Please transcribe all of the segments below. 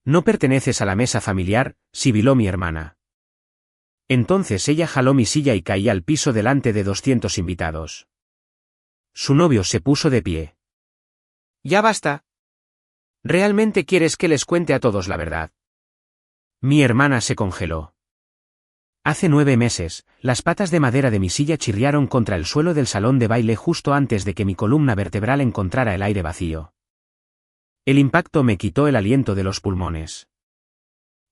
No perteneces a la mesa familiar, sibiló mi hermana. Entonces ella jaló mi silla y caí al piso delante de 200 invitados. Su novio se puso de pie. Ya basta. ¿Realmente quieres que les cuente a todos la verdad? Mi hermana se congeló. Hace 9 meses, las patas de madera de mi silla chirriaron contra el suelo del salón de baile justo antes de que mi columna vertebral encontrara el aire vacío. El impacto me quitó el aliento de los pulmones.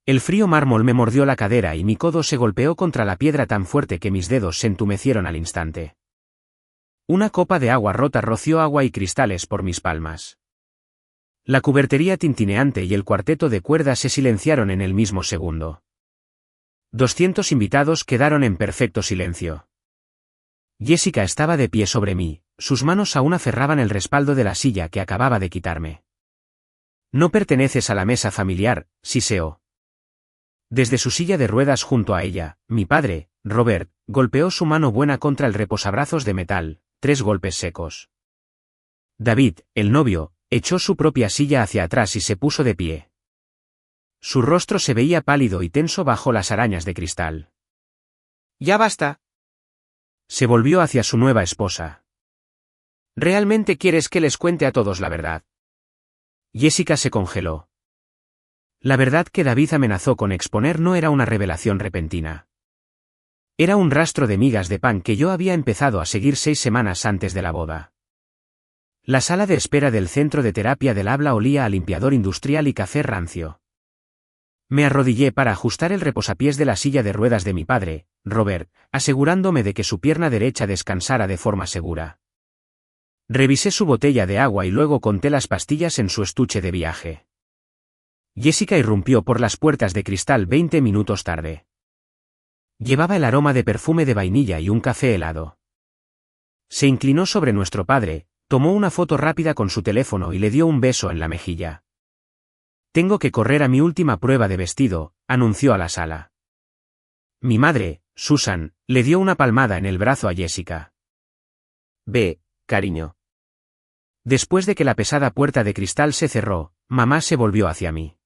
El frío mármol me mordió la cadera y mi codo se golpeó contra la piedra tan fuerte que mis dedos se entumecieron al instante. Una copa de agua rota roció agua y cristales por mis palmas. La cubertería tintineante y el cuarteto de cuerdas se silenciaron en el mismo segundo. 200 invitados quedaron en perfecto silencio. Jessica estaba de pie sobre mí, sus manos aún aferraban el respaldo de la silla que acababa de quitarme. No perteneces a la mesa familiar, siseó. Desde su silla de ruedas junto a ella, mi padre, Robert, golpeó su mano buena contra el reposabrazos de metal, 3 golpes secos. David, el novio, echó su propia silla hacia atrás y se puso de pie. Su rostro se veía pálido y tenso bajo las arañas de cristal. Ya basta. Se volvió hacia su nueva esposa. ¿Realmente quieres que les cuente a todos la verdad? Jessica se congeló. La verdad que David amenazó con exponer no era una revelación repentina. Era un rastro de migas de pan que yo había empezado a seguir 6 semanas antes de la boda. La sala de espera del centro de terapia del habla olía a limpiador industrial y café rancio. Me arrodillé para ajustar el reposapiés de la silla de ruedas de mi padre, Robert, asegurándome de que su pierna derecha descansara de forma segura. Revisé su botella de agua y luego conté las pastillas en su estuche de viaje. Jessica irrumpió por las puertas de cristal 20 minutos tarde. Llevaba el aroma de perfume de vainilla y un café helado. Se inclinó sobre nuestro padre, tomó una foto rápida con su teléfono y le dio un beso en la mejilla. Tengo que correr a mi última prueba de vestido, anunció a la sala. Mi madre, Susan, le dio una palmada en el brazo a Jessica. Ve, cariño. Después de que la pesada puerta de cristal se cerró, mamá se volvió hacia mí.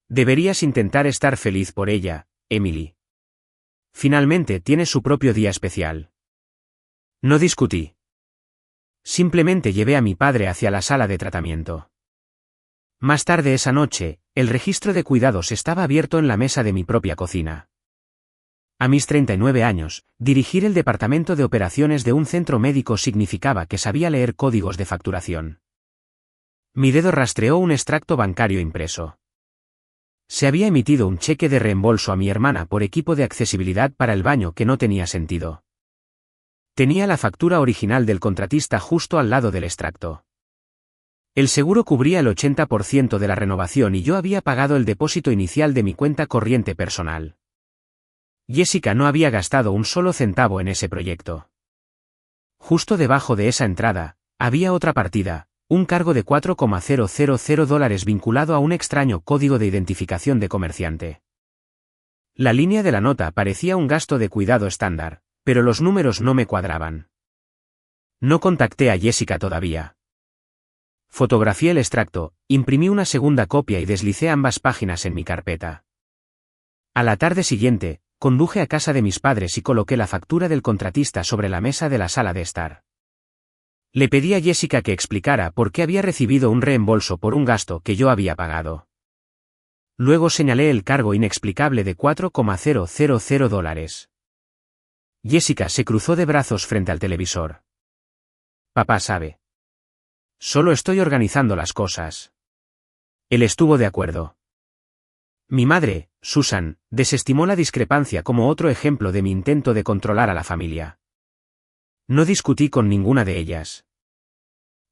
Deberías intentar estar feliz por ella, Emily. Finalmente tiene su propio día especial. No discutí. Simplemente llevé a mi padre hacia la sala de tratamiento. Más tarde esa noche, el registro de cuidados estaba abierto en la mesa de mi propia cocina. A mis 39 años, dirigir el departamento de operaciones de un centro médico significaba que sabía leer códigos de facturación. Mi dedo rastreó un extracto bancario impreso. Se había emitido un cheque de reembolso a mi hermana por equipo de accesibilidad para el baño que no tenía sentido. Tenía la factura original del contratista justo al lado del extracto. El seguro cubría el 80% de la renovación y yo había pagado el depósito inicial de mi cuenta corriente personal. Jessica no había gastado un solo centavo en ese proyecto. Justo debajo de esa entrada, había otra partida, un cargo de $4,000 vinculado a un extraño código de identificación de comerciante. La línea de la nota parecía un gasto de cuidado estándar, pero los números no me cuadraban. No contacté a Jessica todavía. Fotografié el extracto, imprimí una segunda copia y deslicé ambas páginas en mi carpeta. A la tarde siguiente, conduje a casa de mis padres y coloqué la factura del contratista sobre la mesa de la sala de estar. Le pedí a Jessica que explicara por qué había recibido un reembolso por un gasto que yo había pagado. Luego señalé el cargo inexplicable de $4,000. Jessica se cruzó de brazos frente al televisor. Papá sabe. Solo estoy organizando las cosas. Él estuvo de acuerdo. Mi madre, Susan, desestimó la discrepancia como otro ejemplo de mi intento de controlar a la familia. No discutí con ninguna de ellas.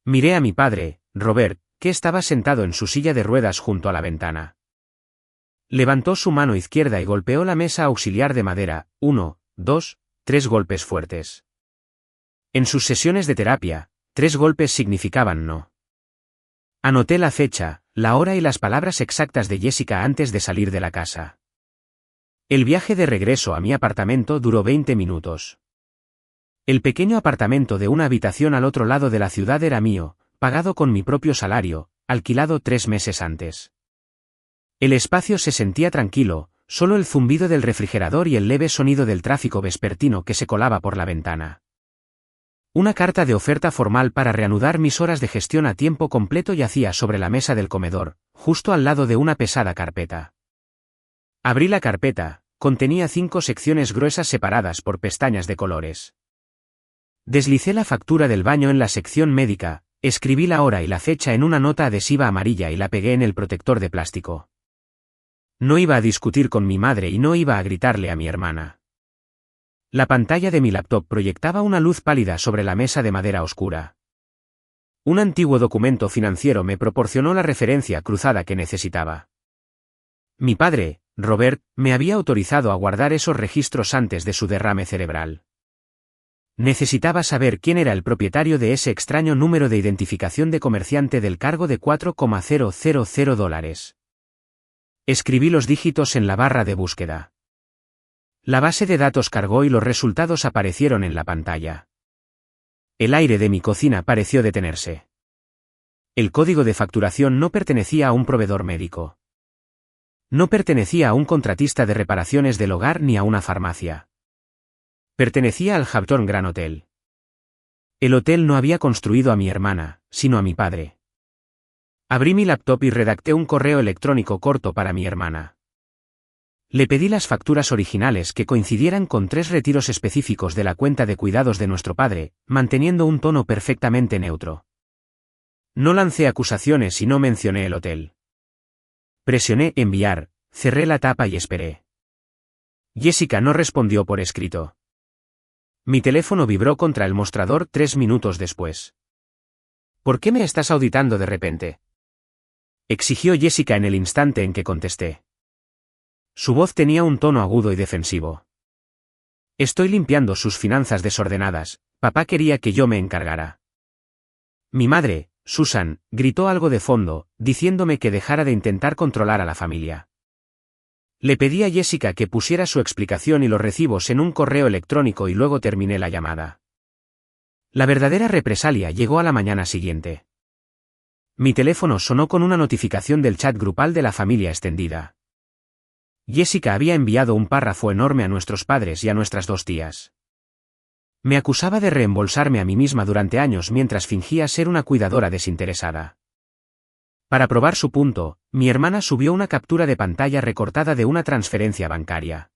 Miré a mi padre, Robert, que estaba sentado en su silla de ruedas junto a la ventana. Levantó su mano izquierda y golpeó la mesa auxiliar de madera, 1, 2, 3 golpes fuertes. En sus sesiones de terapia, 3 golpes significaban no. Anoté la fecha, la hora y las palabras exactas de Jessica antes de salir de la casa. El viaje de regreso a mi apartamento duró 20 minutos. El pequeño apartamento de una habitación al otro lado de la ciudad era mío, pagado con mi propio salario, alquilado 3 meses antes. El espacio se sentía tranquilo, solo el zumbido del refrigerador y el leve sonido del tráfico vespertino que se colaba por la ventana. Una carta de oferta formal para reanudar mis horas de gestión a tiempo completo yacía sobre la mesa del comedor, justo al lado de una pesada carpeta. Abrí la carpeta, contenía 5 secciones gruesas separadas por pestañas de colores. Deslicé la factura del baño en la sección médica, escribí la hora y la fecha en una nota adhesiva amarilla y la pegué en el protector de plástico. No iba a discutir con mi madre y no iba a gritarle a mi hermana. La pantalla de mi laptop proyectaba una luz pálida sobre la mesa de madera oscura. Un antiguo documento financiero me proporcionó la referencia cruzada que necesitaba. Mi padre, Robert, me había autorizado a guardar esos registros antes de su derrame cerebral. Necesitaba saber quién era el propietario de ese extraño número de identificación de comerciante del cargo de $4,000. Escribí los dígitos en la barra de búsqueda. La base de datos cargó y los resultados aparecieron en la pantalla. El aire de mi cocina pareció detenerse. El código de facturación no pertenecía a un proveedor médico. No pertenecía a un contratista de reparaciones del hogar ni a una farmacia. Pertenecía al Hampton Grand Hotel. El hotel no había construido a mi hermana, sino a mi padre. Abrí mi laptop y redacté un correo electrónico corto para mi hermana. Le pedí las facturas originales que coincidieran con 3 retiros específicos de la cuenta de cuidados de nuestro padre, manteniendo un tono perfectamente neutro. No lancé acusaciones y no mencioné el hotel. Presioné enviar, cerré la tapa y esperé. Jessica no respondió por escrito. Mi teléfono vibró contra el mostrador 3 minutos después. ¿Por qué me estás auditando de repente?, exigió Jessica en el instante en que contesté. Su voz tenía un tono agudo y defensivo. Estoy limpiando sus finanzas desordenadas, papá quería que yo me encargara. Mi madre, Susan, gritó algo de fondo, diciéndome que dejara de intentar controlar a la familia. Le pedí a Jessica que pusiera su explicación y los recibos en un correo electrónico y luego terminé la llamada. La verdadera represalia llegó a la mañana siguiente. Mi teléfono sonó con una notificación del chat grupal de la familia extendida. Jessica había enviado un párrafo enorme a nuestros padres y a nuestras 2 tías. Me acusaba de reembolsarme a mí misma durante años mientras fingía ser una cuidadora desinteresada. Para probar su punto, mi hermana subió una captura de pantalla recortada de una transferencia bancaria.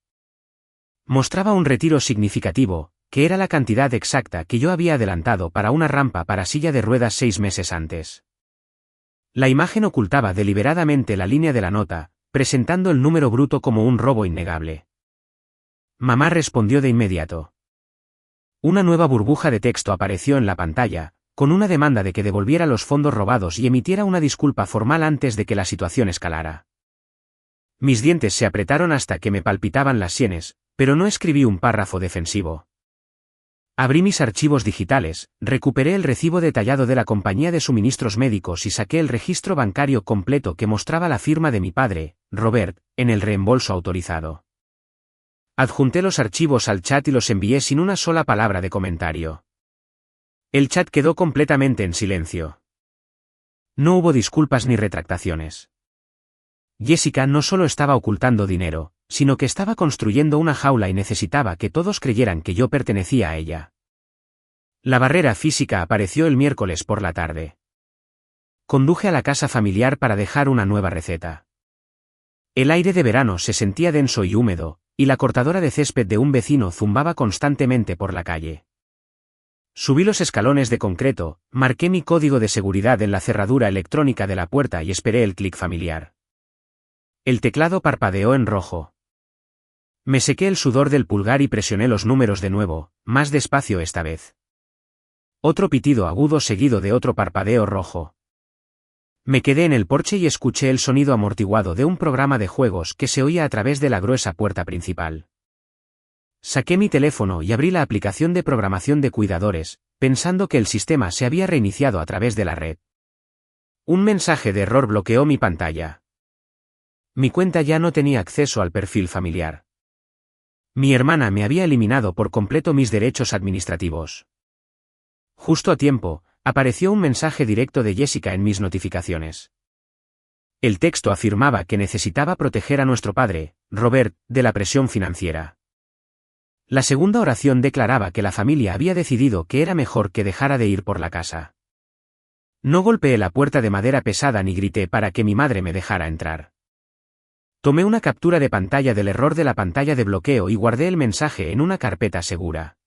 Mostraba un retiro significativo, que era la cantidad exacta que yo había adelantado para una rampa para silla de ruedas 6 meses antes. La imagen ocultaba deliberadamente la línea de la nota, presentando el número bruto como un robo innegable. Mamá respondió de inmediato. Una nueva burbuja de texto apareció en la pantalla, con una demanda de que devolviera los fondos robados y emitiera una disculpa formal antes de que la situación escalara. Mis dientes se apretaron hasta que me palpitaban las sienes, pero no escribí un párrafo defensivo. Abrí mis archivos digitales, recuperé el recibo detallado de la compañía de suministros médicos y saqué el registro bancario completo que mostraba la firma de mi padre, Robert, en el reembolso autorizado. Adjunté los archivos al chat y los envié sin una sola palabra de comentario. El chat quedó completamente en silencio. No hubo disculpas ni retractaciones. Jessica no solo estaba ocultando dinero, sino que estaba construyendo una jaula y necesitaba que todos creyeran que yo pertenecía a ella. La barrera física apareció el miércoles por la tarde. Conduje a la casa familiar para dejar una nueva receta. El aire de verano se sentía denso y húmedo, y la cortadora de césped de un vecino zumbaba constantemente por la calle. Subí los escalones de concreto, marqué mi código de seguridad en la cerradura electrónica de la puerta y esperé el clic familiar. El teclado parpadeó en rojo. Me sequé el sudor del pulgar y presioné los números de nuevo, más despacio esta vez. Otro pitido agudo seguido de otro parpadeo rojo. Me quedé en el porche y escuché el sonido amortiguado de un programa de juegos que se oía a través de la gruesa puerta principal. Saqué mi teléfono y abrí la aplicación de programación de cuidadores, pensando que el sistema se había reiniciado a través de la red. Un mensaje de error bloqueó mi pantalla. Mi cuenta ya no tenía acceso al perfil familiar. Mi hermana me había eliminado por completo mis derechos administrativos. Justo a tiempo, apareció un mensaje directo de Jessica en mis notificaciones. El texto afirmaba que necesitaba proteger a nuestro padre, Robert, de la presión financiera. La segunda oración declaraba que la familia había decidido que era mejor que dejara de ir por la casa. No golpeé la puerta de madera pesada ni grité para que mi madre me dejara entrar. Tomé una captura de pantalla del error de la pantalla de bloqueo y guardé el mensaje en una carpeta segura.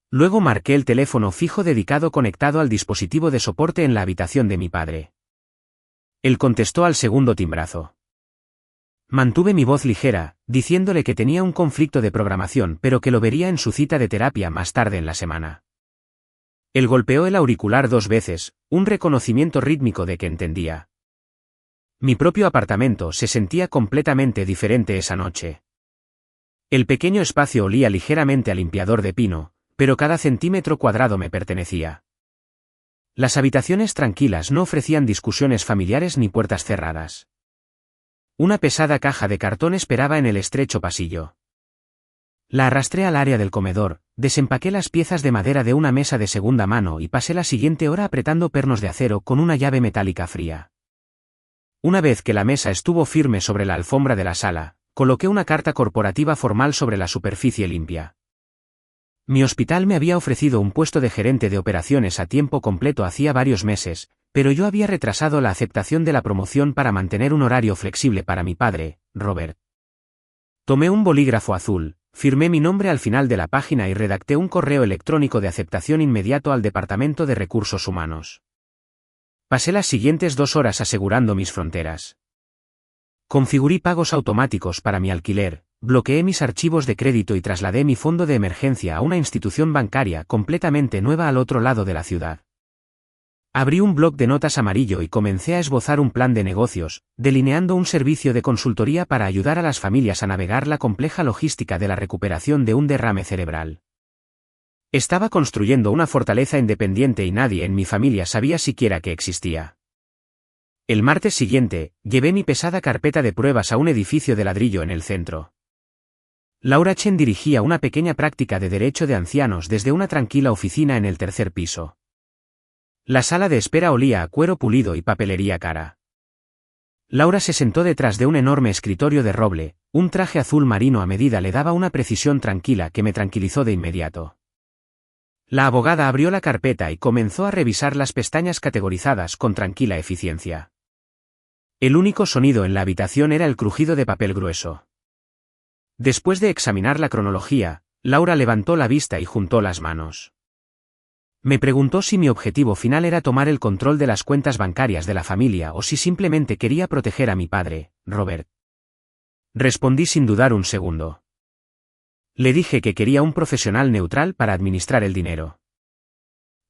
Luego marqué el teléfono fijo dedicado conectado al dispositivo de soporte en la habitación de mi padre. Él contestó al segundo timbrazo. Mantuve mi voz ligera, diciéndole que tenía un conflicto de programación pero que lo vería en su cita de terapia más tarde en la semana. Él golpeó el auricular 2 veces, un reconocimiento rítmico de que entendía. Mi propio apartamento se sentía completamente diferente esa noche. El pequeño espacio olía ligeramente a limpiador de pino, pero cada centímetro cuadrado me pertenecía. Las habitaciones tranquilas no ofrecían discusiones familiares ni puertas cerradas. Una pesada caja de cartón esperaba en el estrecho pasillo. La arrastré al área del comedor, desempaqué las piezas de madera de una mesa de segunda mano y pasé la siguiente hora apretando pernos de acero con una llave metálica fría. Una vez que la mesa estuvo firme sobre la alfombra de la sala, coloqué una carta corporativa formal sobre la superficie limpia. Mi hospital me había ofrecido un puesto de gerente de operaciones a tiempo completo hacía varios meses, pero yo había retrasado la aceptación de la promoción para mantener un horario flexible para mi padre, Robert. Tomé un bolígrafo azul, firmé mi nombre al final de la página y redacté un correo electrónico de aceptación inmediato al Departamento de Recursos Humanos. Pasé las siguientes 2 horas asegurando mis fronteras. Configuré pagos automáticos para mi alquiler, bloqueé mis archivos de crédito y trasladé mi fondo de emergencia a una institución bancaria completamente nueva al otro lado de la ciudad. Abrí un bloc de notas amarillo y comencé a esbozar un plan de negocios, delineando un servicio de consultoría para ayudar a las familias a navegar la compleja logística de la recuperación de un derrame cerebral. Estaba construyendo una fortaleza independiente y nadie en mi familia sabía siquiera que existía. El martes siguiente, llevé mi pesada carpeta de pruebas a un edificio de ladrillo en el centro. Laura Chen dirigía una pequeña práctica de derecho de ancianos desde una tranquila oficina en el 3er piso. La sala de espera olía a cuero pulido y papelería cara. Laura se sentó detrás de un enorme escritorio de roble, un traje azul marino a medida le daba una precisión tranquila que me tranquilizó de inmediato. La abogada abrió la carpeta y comenzó a revisar las pestañas categorizadas con tranquila eficiencia. El único sonido en la habitación era el crujido de papel grueso. Después de examinar la cronología, Laura levantó la vista y juntó las manos. Me preguntó si mi objetivo final era tomar el control de las cuentas bancarias de la familia o si simplemente quería proteger a mi padre, Robert. Respondí sin dudar un segundo. Le dije que quería un profesional neutral para administrar el dinero.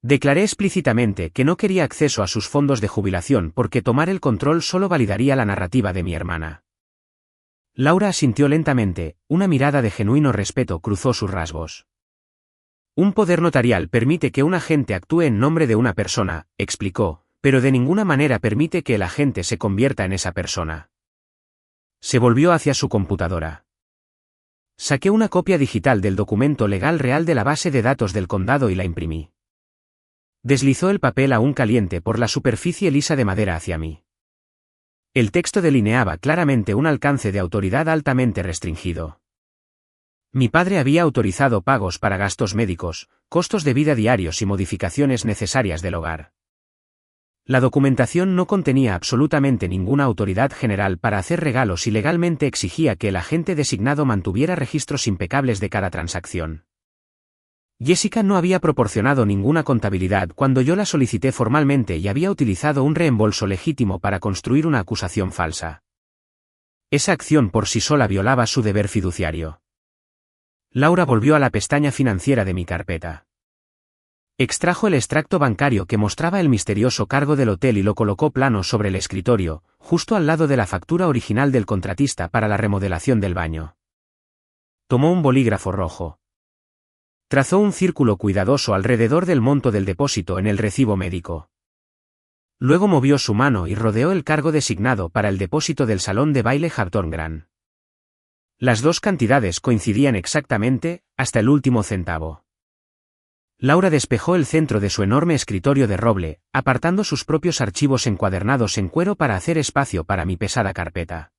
Declaré explícitamente que no quería acceso a sus fondos de jubilación porque tomar el control solo validaría la narrativa de mi hermana. Laura asintió lentamente, una mirada de genuino respeto cruzó sus rasgos. Un poder notarial permite que un agente actúe en nombre de una persona, explicó, pero de ninguna manera permite que el agente se convierta en esa persona. Se volvió hacia su computadora. Saqué una copia digital del documento legal real de la base de datos del condado y la imprimí. Deslizó el papel aún caliente por la superficie lisa de madera hacia mí. El texto delineaba claramente un alcance de autoridad altamente restringido. Mi padre había autorizado pagos para gastos médicos, costos de vida diarios y modificaciones necesarias del hogar. La documentación no contenía absolutamente ninguna autoridad general para hacer regalos y legalmente exigía que el agente designado mantuviera registros impecables de cada transacción. Jessica no había proporcionado ninguna contabilidad cuando yo la solicité formalmente y había utilizado un reembolso legítimo para construir una acusación falsa. Esa acción por sí sola violaba su deber fiduciario. Laura volvió a la pestaña financiera de mi carpeta. Extrajo el extracto bancario que mostraba el misterioso cargo del hotel y lo colocó plano sobre el escritorio, justo al lado de la factura original del contratista para la remodelación del baño. Tomó un bolígrafo rojo. Trazó un círculo cuidadoso alrededor del monto del depósito en el recibo médico. Luego movió su mano y rodeó el cargo designado para el depósito del salón de baile Harton Grand. Las dos cantidades coincidían exactamente, hasta el último centavo. Laura despejó el centro de su enorme escritorio de roble, apartando sus propios archivos encuadernados en cuero para hacer espacio para mi pesada carpeta.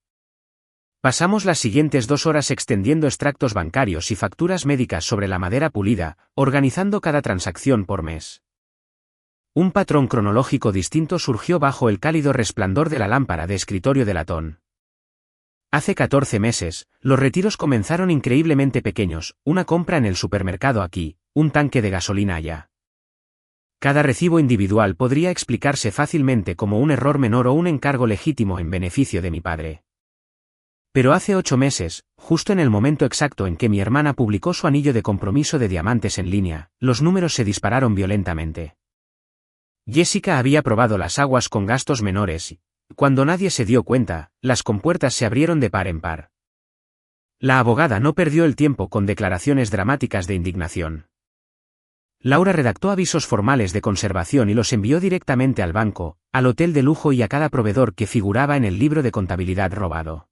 Pasamos las siguientes 2 horas extendiendo extractos bancarios y facturas médicas sobre la madera pulida, organizando cada transacción por mes. Un patrón cronológico distinto surgió bajo el cálido resplandor de la lámpara de escritorio de latón. Hace 14 meses, los retiros comenzaron increíblemente pequeños, una compra en el supermercado aquí, un tanque de gasolina allá. Cada recibo individual podría explicarse fácilmente como un error menor o un encargo legítimo en beneficio de mi padre. Pero hace 8 meses, justo en el momento exacto en que mi hermana publicó su anillo de compromiso de diamantes en línea, los números se dispararon violentamente. Jessica había probado las aguas con gastos menores y, cuando nadie se dio cuenta, las compuertas se abrieron de par en par. La abogada no perdió el tiempo con declaraciones dramáticas de indignación. Laura redactó avisos formales de conservación y los envió directamente al banco, al hotel de lujo y a cada proveedor que figuraba en el libro de contabilidad robado.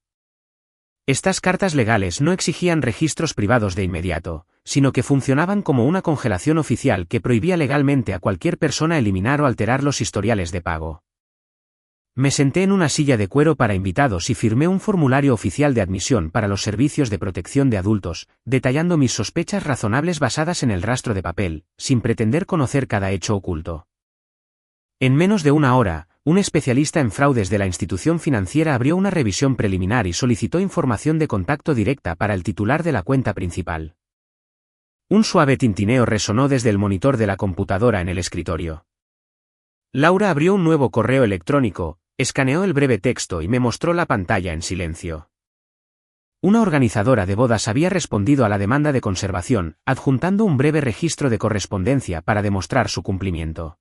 Estas cartas legales no exigían registros privados de inmediato, sino que funcionaban como una congelación oficial que prohibía legalmente a cualquier persona eliminar o alterar los historiales de pago. Me senté en una silla de cuero para invitados y firmé un formulario oficial de admisión para los servicios de protección de adultos, detallando mis sospechas razonables basadas en el rastro de papel, sin pretender conocer cada hecho oculto. En menos de 1 hora, un especialista en fraudes de la institución financiera abrió una revisión preliminar y solicitó información de contacto directa para el titular de la cuenta principal. Un suave tintineo resonó desde el monitor de la computadora en el escritorio. Laura abrió un nuevo correo electrónico, escaneó el breve texto y me mostró la pantalla en silencio. Una organizadora de bodas había respondido a la demanda de conservación, adjuntando un breve registro de correspondencia para demostrar su cumplimiento.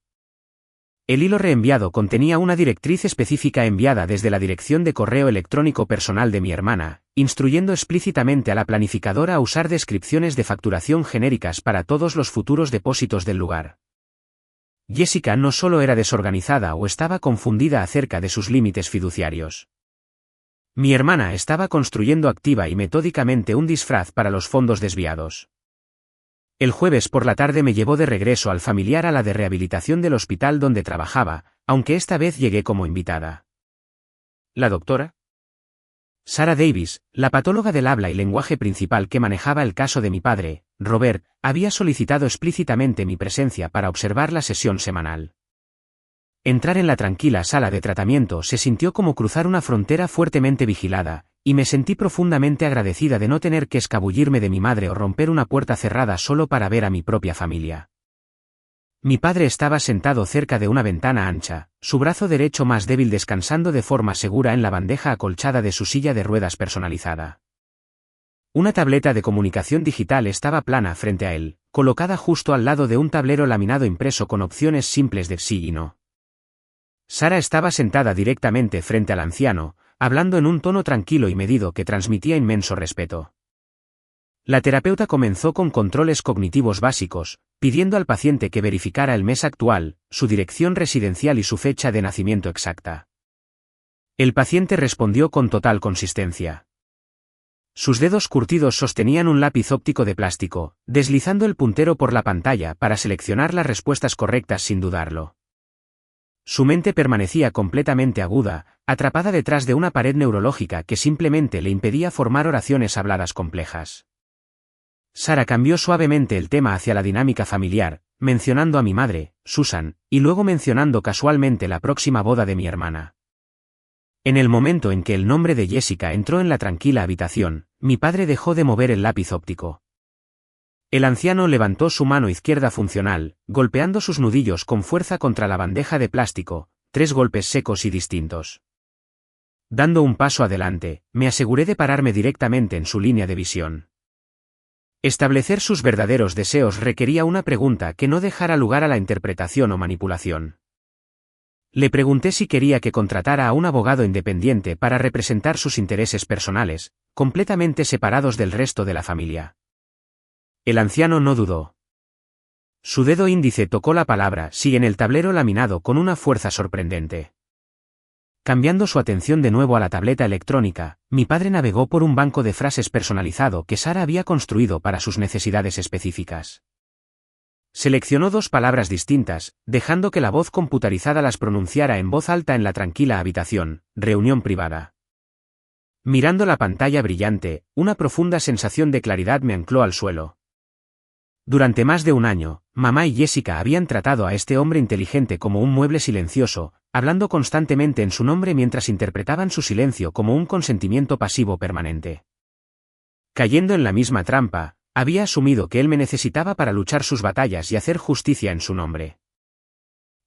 El hilo reenviado contenía una directriz específica enviada desde la dirección de correo electrónico personal de mi hermana, instruyendo explícitamente a la planificadora a usar descripciones de facturación genéricas para todos los futuros depósitos del lugar. Jessica no solo era desorganizada o estaba confundida acerca de sus límites fiduciarios. Mi hermana estaba construyendo activa y metódicamente un disfraz para los fondos desviados. El jueves por la tarde me llevó de regreso al familiar a la de rehabilitación del hospital donde trabajaba, aunque esta vez llegué como invitada. ¿La doctora? Sarah Davis, la patóloga del habla y lenguaje principal que manejaba el caso de mi padre, Robert, había solicitado explícitamente mi presencia para observar la sesión semanal. Entrar en la tranquila sala de tratamiento se sintió como cruzar una frontera fuertemente vigilada, y me sentí profundamente agradecida de no tener que escabullirme de mi madre o romper una puerta cerrada solo para ver a mi propia familia. Mi padre estaba sentado cerca de una ventana ancha, su brazo derecho más débil descansando de forma segura en la bandeja acolchada de su silla de ruedas personalizada. Una tableta de comunicación digital estaba plana frente a él, colocada justo al lado de un tablero laminado impreso con opciones simples de sí y no. Sarah estaba sentada directamente frente al anciano, hablando en un tono tranquilo y medido que transmitía inmenso respeto. La terapeuta comenzó con controles cognitivos básicos, pidiendo al paciente que verificara el mes actual, su dirección residencial y su fecha de nacimiento exacta. El paciente respondió con total consistencia. Sus dedos curtidos sostenían un lápiz óptico de plástico, deslizando el puntero por la pantalla para seleccionar las respuestas correctas sin dudarlo. Su mente permanecía completamente aguda, atrapada detrás de una pared neurológica que simplemente le impedía formar oraciones habladas complejas. Sarah cambió suavemente el tema hacia la dinámica familiar, mencionando a mi madre, Susan, y luego mencionando casualmente la próxima boda de mi hermana. En el momento en que el nombre de Jessica entró en la tranquila habitación, mi padre dejó de mover el lápiz óptico. El anciano levantó su mano izquierda funcional, golpeando sus nudillos con fuerza contra la bandeja de plástico, 3 golpes secos y distintos. Dando un paso adelante, me aseguré de pararme directamente en su línea de visión. Establecer sus verdaderos deseos requería una pregunta que no dejara lugar a la interpretación o manipulación. Le pregunté si quería que contratara a un abogado independiente para representar sus intereses personales, completamente separados del resto de la familia. El anciano no dudó. Su dedo índice tocó la palabra sí en el tablero laminado con una fuerza sorprendente. Cambiando su atención de nuevo a la tableta electrónica, mi padre navegó por un banco de frases personalizado que Sarah había construido para sus necesidades específicas. Seleccionó dos palabras distintas, dejando que la voz computarizada las pronunciara en voz alta en la tranquila habitación, reunión privada. Mirando la pantalla brillante, una profunda sensación de claridad me ancló al suelo. Durante más de un año, mamá y Jessica habían tratado a este hombre inteligente como un mueble silencioso, hablando constantemente en su nombre mientras interpretaban su silencio como un consentimiento pasivo permanente. Cayendo en la misma trampa, había asumido que él me necesitaba para luchar sus batallas y hacer justicia en su nombre.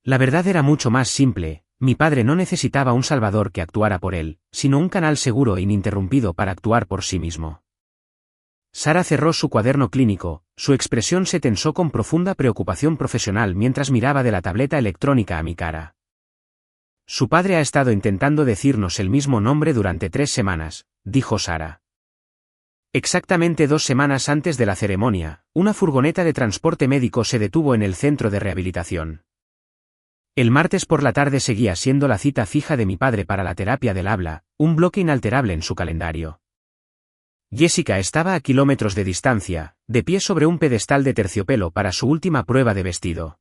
La verdad era mucho más simple, mi padre no necesitaba un salvador que actuara por él, sino un canal seguro e ininterrumpido para actuar por sí mismo. Sara cerró su cuaderno clínico, su expresión se tensó con profunda preocupación profesional mientras miraba de la tableta electrónica a mi cara. Su padre ha estado intentando decirnos el mismo nombre durante 3 semanas, dijo Sara. Exactamente 2 semanas antes de la ceremonia, una furgoneta de transporte médico se detuvo en el centro de rehabilitación. El martes por la tarde seguía siendo la cita fija de mi padre para la terapia del habla, un bloque inalterable en su calendario. Jessica estaba a kilómetros de distancia, de pie sobre un pedestal de terciopelo para su última prueba de vestido.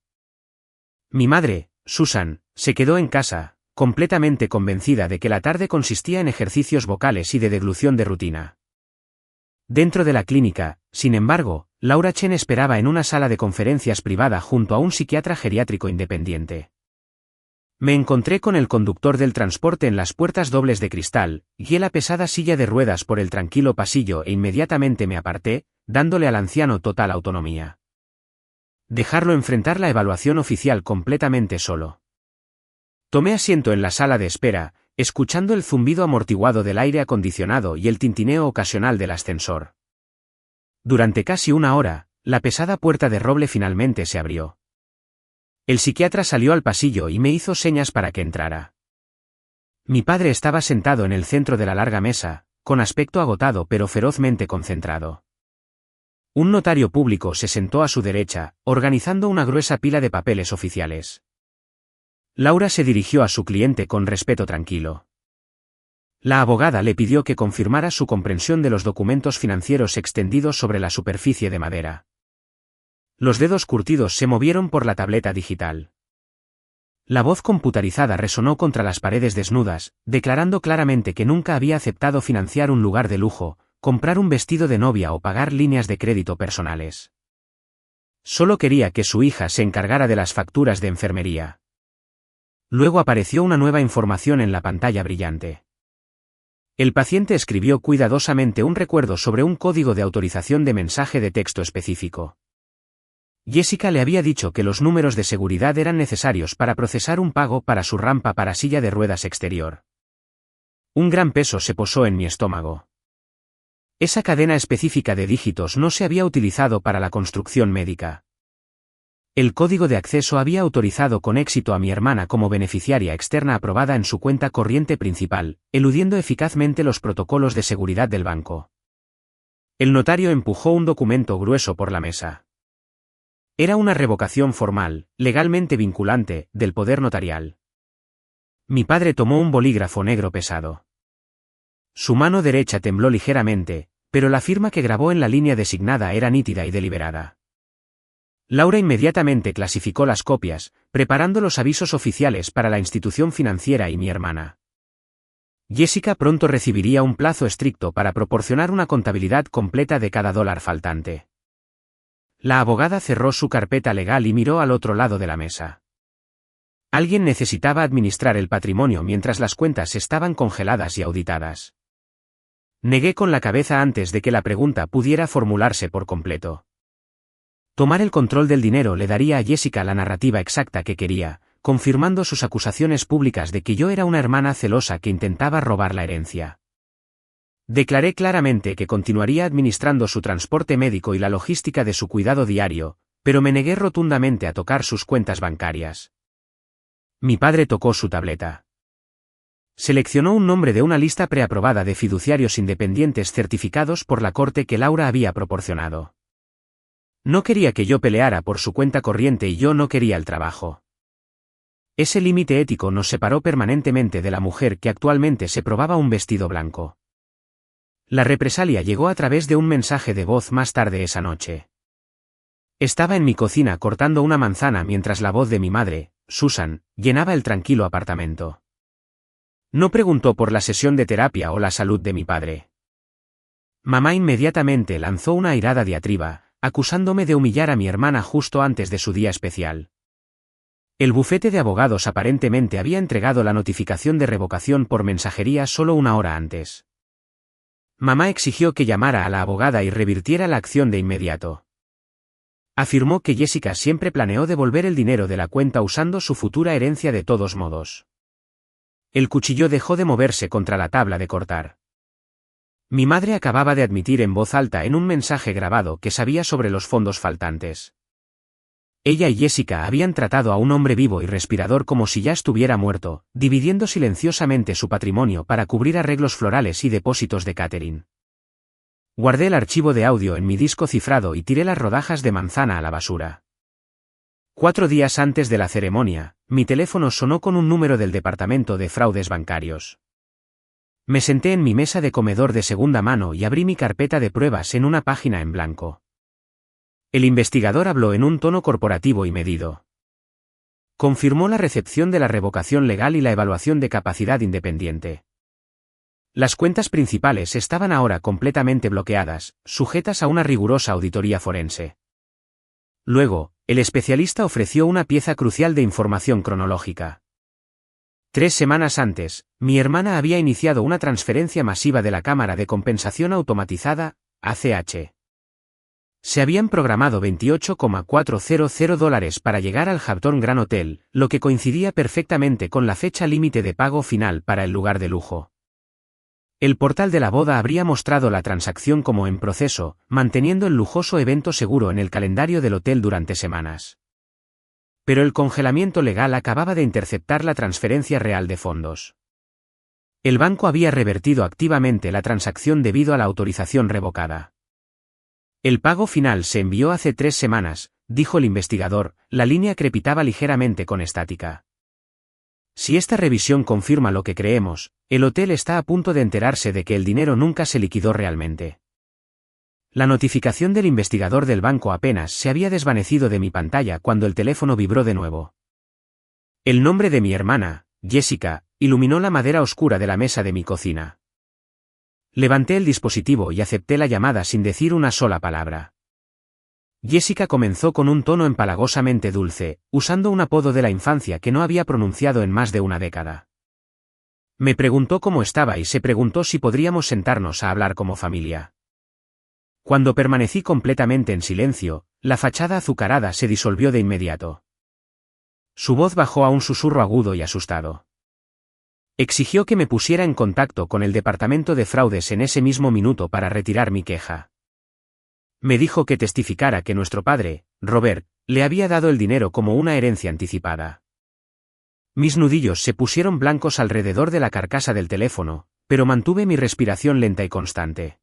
Mi madre, Susan, se quedó en casa, completamente convencida de que la tarde consistía en ejercicios vocales y de deglución de rutina. Dentro de la clínica, sin embargo, Laura Chen esperaba en una sala de conferencias privada junto a un psiquiatra geriátrico independiente. Me encontré con el conductor del transporte en las puertas dobles de cristal, guié la pesada silla de ruedas por el tranquilo pasillo e inmediatamente me aparté, dándole al anciano total autonomía. Dejarlo enfrentar la evaluación oficial completamente solo. Tomé asiento en la sala de espera, escuchando el zumbido amortiguado del aire acondicionado y el tintineo ocasional del ascensor. Durante casi una hora, la pesada puerta de roble finalmente se abrió. El psiquiatra salió al pasillo y me hizo señas para que entrara. Mi padre estaba sentado en el centro de la larga mesa, con aspecto agotado pero ferozmente concentrado. Un notario público se sentó a su derecha, organizando una gruesa pila de papeles oficiales. Laura se dirigió a su cliente con respeto tranquilo. La abogada le pidió que confirmara su comprensión de los documentos financieros extendidos sobre la superficie de madera. Los dedos curtidos se movieron por la tableta digital. La voz computarizada resonó contra las paredes desnudas, declarando claramente que nunca había aceptado financiar un lugar de lujo, comprar un vestido de novia o pagar líneas de crédito personales. Solo quería que su hija se encargara de las facturas de enfermería. Luego apareció una nueva información en la pantalla brillante. El paciente escribió cuidadosamente un recuerdo sobre un código de autorización de mensaje de texto específico. Jessica le había dicho que los números de seguridad eran necesarios para procesar un pago para su rampa para silla de ruedas exterior. Un gran peso se posó en mi estómago. Esa cadena específica de dígitos no se había utilizado para la construcción médica. El código de acceso había autorizado con éxito a mi hermana como beneficiaria externa aprobada en su cuenta corriente principal, eludiendo eficazmente los protocolos de seguridad del banco. El notario empujó un documento grueso por la mesa. Era una revocación formal, legalmente vinculante, del poder notarial. Mi padre tomó un bolígrafo negro pesado. Su mano derecha tembló ligeramente, pero la firma que grabó en la línea designada era nítida y deliberada. Laura inmediatamente clasificó las copias, preparando los avisos oficiales para la institución financiera y mi hermana. Jessica pronto recibiría un plazo estricto para proporcionar una contabilidad completa de cada dólar faltante. La abogada cerró su carpeta legal y miró al otro lado de la mesa. Alguien necesitaba administrar el patrimonio mientras las cuentas estaban congeladas y auditadas. Negué con la cabeza antes de que la pregunta pudiera formularse por completo. Tomar el control del dinero le daría a Jessica la narrativa exacta que quería, confirmando sus acusaciones públicas de que yo era una hermana celosa que intentaba robar la herencia. Declaré claramente que continuaría administrando su transporte médico y la logística de su cuidado diario, pero me negué rotundamente a tocar sus cuentas bancarias. Mi padre tocó su tableta. Seleccionó un nombre de una lista preaprobada de fiduciarios independientes certificados por la corte que Laura había proporcionado. No quería que yo peleara por su cuenta corriente y yo no quería el trabajo. Ese límite ético nos separó permanentemente de la mujer que actualmente se probaba un vestido blanco. La represalia llegó a través de un mensaje de voz más tarde esa noche. Estaba en mi cocina cortando una manzana mientras la voz de mi madre, Susan, llenaba el tranquilo apartamento. No preguntó por la sesión de terapia o la salud de mi padre. Mamá inmediatamente lanzó una airada diatriba, acusándome de humillar a mi hermana justo antes de su día especial. El bufete de abogados aparentemente había entregado la notificación de revocación por mensajería solo una hora antes. Mamá exigió que llamara a la abogada y revirtiera la acción de inmediato. Afirmó que Jessica siempre planeó devolver el dinero de la cuenta usando su futura herencia de todos modos. El cuchillo dejó de moverse contra la tabla de cortar. Mi madre acababa de admitir en voz alta en un mensaje grabado que sabía sobre los fondos faltantes. Ella y Jessica habían tratado a un hombre vivo y respirador como si ya estuviera muerto, dividiendo silenciosamente su patrimonio para cubrir arreglos florales y depósitos de catering. Guardé el archivo de audio en mi disco cifrado y tiré las rodajas de manzana a la basura. 4 días antes de la ceremonia, mi teléfono sonó con un número del Departamento de Fraudes Bancarios. Me senté en mi mesa de comedor de segunda mano y abrí mi carpeta de pruebas en una página en blanco. El investigador habló en un tono corporativo y medido. Confirmó la recepción de la revocación legal y la evaluación de capacidad independiente. Las cuentas principales estaban ahora completamente bloqueadas, sujetas a una rigurosa auditoría forense. Luego, el especialista ofreció una pieza crucial de información cronológica. 3 semanas antes, mi hermana había iniciado una transferencia masiva de la Cámara de Compensación Automatizada, ACH. Se habían programado $28,400 para llegar al Hampton Grand Hotel, lo que coincidía perfectamente con la fecha límite de pago final para el lugar de lujo. El portal de la boda habría mostrado la transacción como en proceso, manteniendo el lujoso evento seguro en el calendario del hotel durante semanas. Pero el congelamiento legal acababa de interceptar la transferencia real de fondos. El banco había revertido activamente la transacción debido a la autorización revocada. El pago final se envió hace 3 semanas, dijo el investigador, la línea crepitaba ligeramente con estática. Si esta revisión confirma lo que creemos, el hotel está a punto de enterarse de que el dinero nunca se liquidó realmente. La notificación del investigador del banco apenas se había desvanecido de mi pantalla cuando el teléfono vibró de nuevo. El nombre de mi hermana, Jessica, iluminó la madera oscura de la mesa de mi cocina. Levanté el dispositivo y acepté la llamada sin decir una sola palabra. Jessica comenzó con un tono empalagosamente dulce, usando un apodo de la infancia que no había pronunciado en más de una década. Me preguntó cómo estaba y se preguntó si podríamos sentarnos a hablar como familia. Cuando permanecí completamente en silencio, la fachada azucarada se disolvió de inmediato. Su voz bajó a un susurro agudo y asustado. Exigió que me pusiera en contacto con el departamento de fraudes en ese mismo minuto para retirar mi queja. Me dijo que testificara que nuestro padre, Robert, le había dado el dinero como una herencia anticipada. Mis nudillos se pusieron blancos alrededor de la carcasa del teléfono, pero mantuve mi respiración lenta y constante.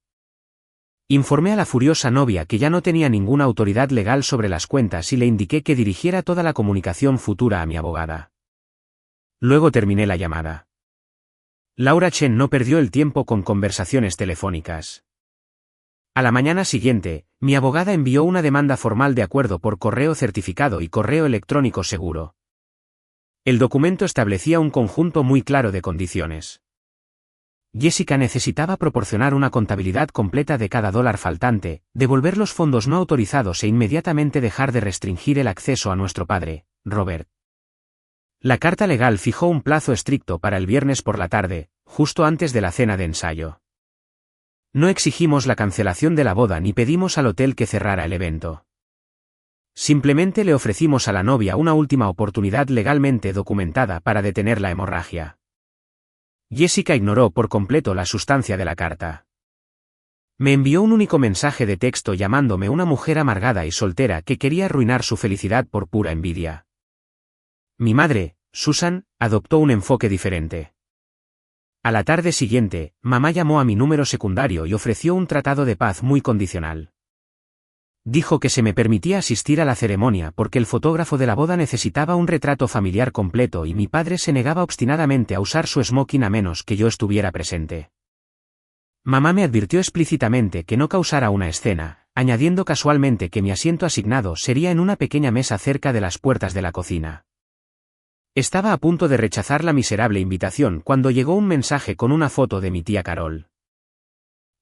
Informé a la furiosa novia que ya no tenía ninguna autoridad legal sobre las cuentas y le indiqué que dirigiera toda la comunicación futura a mi abogada. Luego terminé la llamada. Laura Chen no perdió el tiempo con conversaciones telefónicas. A la mañana siguiente, mi abogada envió una demanda formal de acuerdo por correo certificado y correo electrónico seguro. El documento establecía un conjunto muy claro de condiciones. Jessica necesitaba proporcionar una contabilidad completa de cada dólar faltante, devolver los fondos no autorizados e inmediatamente dejar de restringir el acceso a nuestro padre, Robert. La carta legal fijó un plazo estricto para el viernes por la tarde, justo antes de la cena de ensayo. No exigimos la cancelación de la boda ni pedimos al hotel que cerrara el evento. Simplemente le ofrecimos a la novia una última oportunidad legalmente documentada para detener la hemorragia. Jessica ignoró por completo la sustancia de la carta. Me envió un único mensaje de texto llamándome una mujer amargada y soltera que quería arruinar su felicidad por pura envidia. Mi madre, Susan, adoptó un enfoque diferente. A la tarde siguiente, mamá llamó a mi número secundario y ofreció un tratado de paz muy condicional. Dijo que se me permitía asistir a la ceremonia porque el fotógrafo de la boda necesitaba un retrato familiar completo y mi padre se negaba obstinadamente a usar su smoking a menos que yo estuviera presente. Mamá me advirtió explícitamente que no causara una escena, añadiendo casualmente que mi asiento asignado sería en una pequeña mesa cerca de las puertas de la cocina. Estaba a punto de rechazar la miserable invitación cuando llegó un mensaje con una foto de mi tía Carol.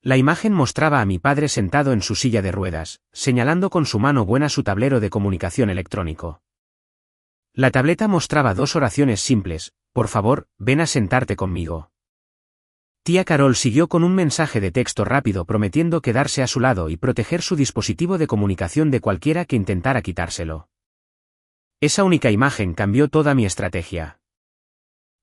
La imagen mostraba a mi padre sentado en su silla de ruedas, señalando con su mano buena su tablero de comunicación electrónico. La tableta mostraba 2 oraciones simples: por favor, ven a sentarte conmigo. Tía Carol siguió con un mensaje de texto rápido prometiendo quedarse a su lado y proteger su dispositivo de comunicación de cualquiera que intentara quitárselo. Esa única imagen cambió toda mi estrategia.